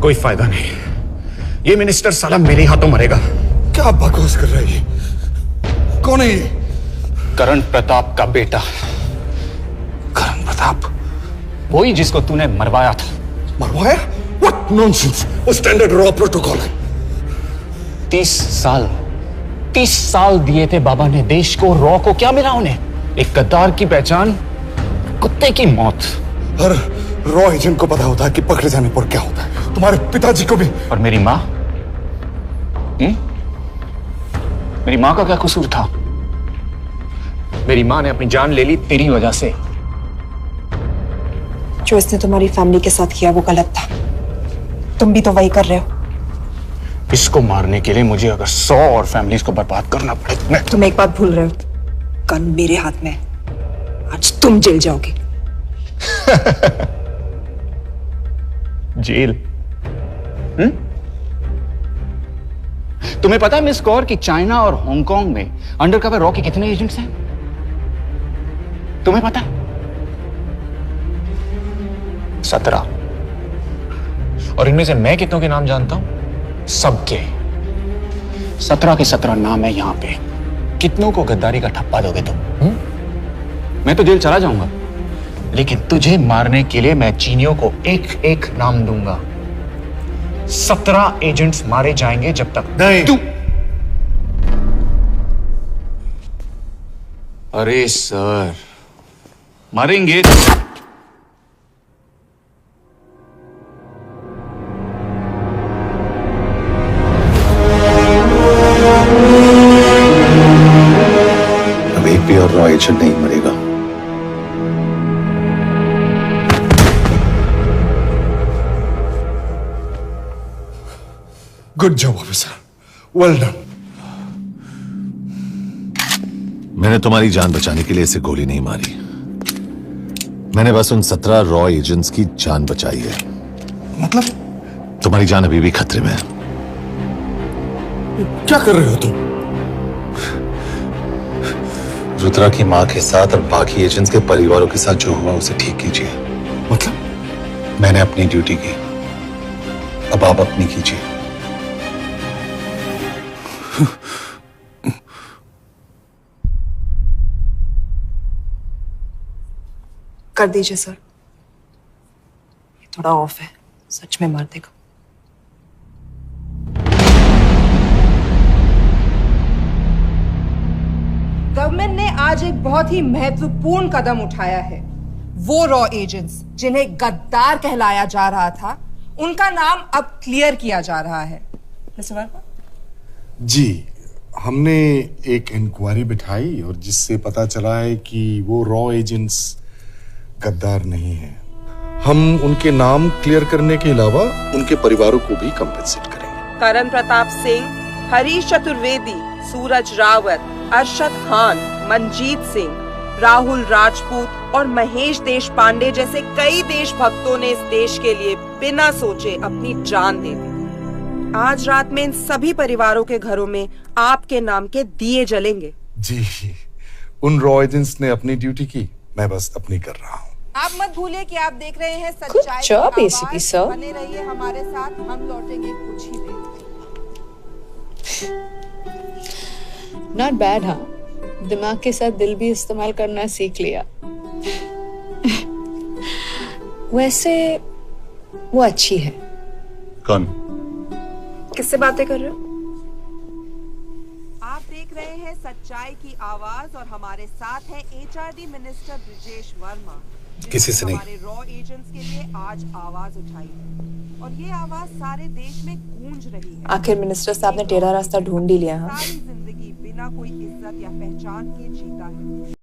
S15: कोई फायदा नहीं। ये मिनिस्टर साला मेरे हाथों मरेगा।
S17: क्या बकवास कर रहा है ये? कौन है ये?
S15: करण प्रताप का बेटा।
S17: करण प्रताप?
S15: वही जिसको तूने मरवाया था।
S17: मरवाया? What nonsense! वो स्टैंडर्ड रॉ प्रोटोकॉल है।
S15: 30 साल दिए थे बाबा ने देश को। रॉ को क्या मिला उन्हें? एक गद्दार की पहचान, कुत्ते की मौत।
S17: हर रॉ एजेंट को पता होता है कि पकड़े जाने पर क्या होता है। तुम्हारे पिताजी को भी।
S15: और मेरी माँ? मेरी माँ का क्या कसूर था? मेरी माँ ने अपनी जान ले ली तेरी वजह से।
S13: जो इसने तुम्हारी फैमिली के साथ किया वो गलत था। तुम भी तो वही कर रहे हो।
S15: इसको मारने के लिए मुझे अगर 100 और फैमिलीज को बर्बाद करना पड़े।
S13: तुम एक बात भूल रहे हो, गन मेरे हाथ में। आज तुम जेल जाओगे।
S15: जेल? तुम्हें पता है मिस कौर कि चाइना और हांगकांग में अंडरकवर रॉ के कितने एजेंट्स हैं? तुम्हें पता है? 17। और इनमें से मैं कितनों के नाम जानता हूं? सबके। 17 के 17 नाम है यहां पे। कितनों को गद्दारी का ठप्पा दोगे तुम? मैं तो जेल चला जाऊंगा, लेकिन तुझे मारने के लिए मैं चीनियों को एक एक नाम दूंगा। 17 एजेंट्स मारे जाएंगे जब तक
S17: नहीं।
S15: तू। अरे सर, मारेंगे।
S3: अब एक भी और रॉ एजेंट नहीं मरेगा।
S17: Good job officer, well done.
S3: मैंने तुम्हारी जान बचाने के लिए इसे गोली नहीं मारी। मैंने बस उन 17 रॉ एजेंट्स की जान बचाई है।
S17: मतलब?
S3: तुम्हारी जान अभी भी खतरे में है।
S17: क्या कर रहे हो तुम?
S3: रुद्रा की मां के साथ और बाकी एजेंट्स के परिवारों के साथ जो हुआ उसे ठीक कीजिए।
S17: मतलब?
S3: मैंने अपनी ड्यूटी की, अब आप अपनी कीजिए।
S13: कर दीजिए सर, ये थोड़ा ऑफ है, सच में मार देगा।
S11: गवर्नमेंट ने आज एक बहुत ही महत्वपूर्ण कदम उठाया है। वो रॉ एजेंट्स जिन्हें गद्दार कहलाया जा रहा था, उनका नाम अब क्लियर किया जा रहा है। मिस्टर वर्मा?
S17: जी, हमने एक इंक्वायरी बिठाई और जिससे पता चला है कि वो रॉ एजेंट्स गद्दार नहीं है। हम उनके नाम क्लियर करने के अलावा उनके परिवारों को भी कंपेंसेट करेंगे।
S1: करण प्रताप सिंह, हरीश चतुर्वेदी, सूरज रावत, अरशद खान, मनजीत सिंह, राहुल राजपूत और महेश देशपांडे जैसे कई देशभक्तों ने इस देश के लिए बिना सोचे अपनी जान दे दी। आज रात में इन सभी परिवारों के घरों में आपके नाम के दिए जलेंगे।
S17: जी, उन रॉ एजेंट्स ने अपनी ड्यूटी की, मैं बस अपनी कर रहा हूँ।
S11: आप मत भूलिए कि आप देख रहे हैं सच्चाई की आवाज। बने रहिए हमारे साथ, हम लौटेंगे कुछ ही देर।
S10: Not bad. हाँ, दिमाग के साथ दिल भी इस्तेमाल करना सीख लिया। वैसे वो अच्छी है।
S3: कौन?
S13: किससे बातें कर रहे हो?
S1: आप देख रहे हैं सच्चाई की आवाज और हमारे साथ है एचआरडी मिनिस्टर ब्रिजेश वर्मा।
S3: किसी से नहीं।
S1: हमारे रॉ एजेंट्स के लिए आज आवाज उठाई है और ये आवाज सारे देश में गूंज रही है।
S13: आखिर मिनिस्टर साहब ने टेढ़ा रास्ता ढूंढ ही लिया।
S1: सारी जिंदगी बिना कोई इज्जत या पहचान के जीता है।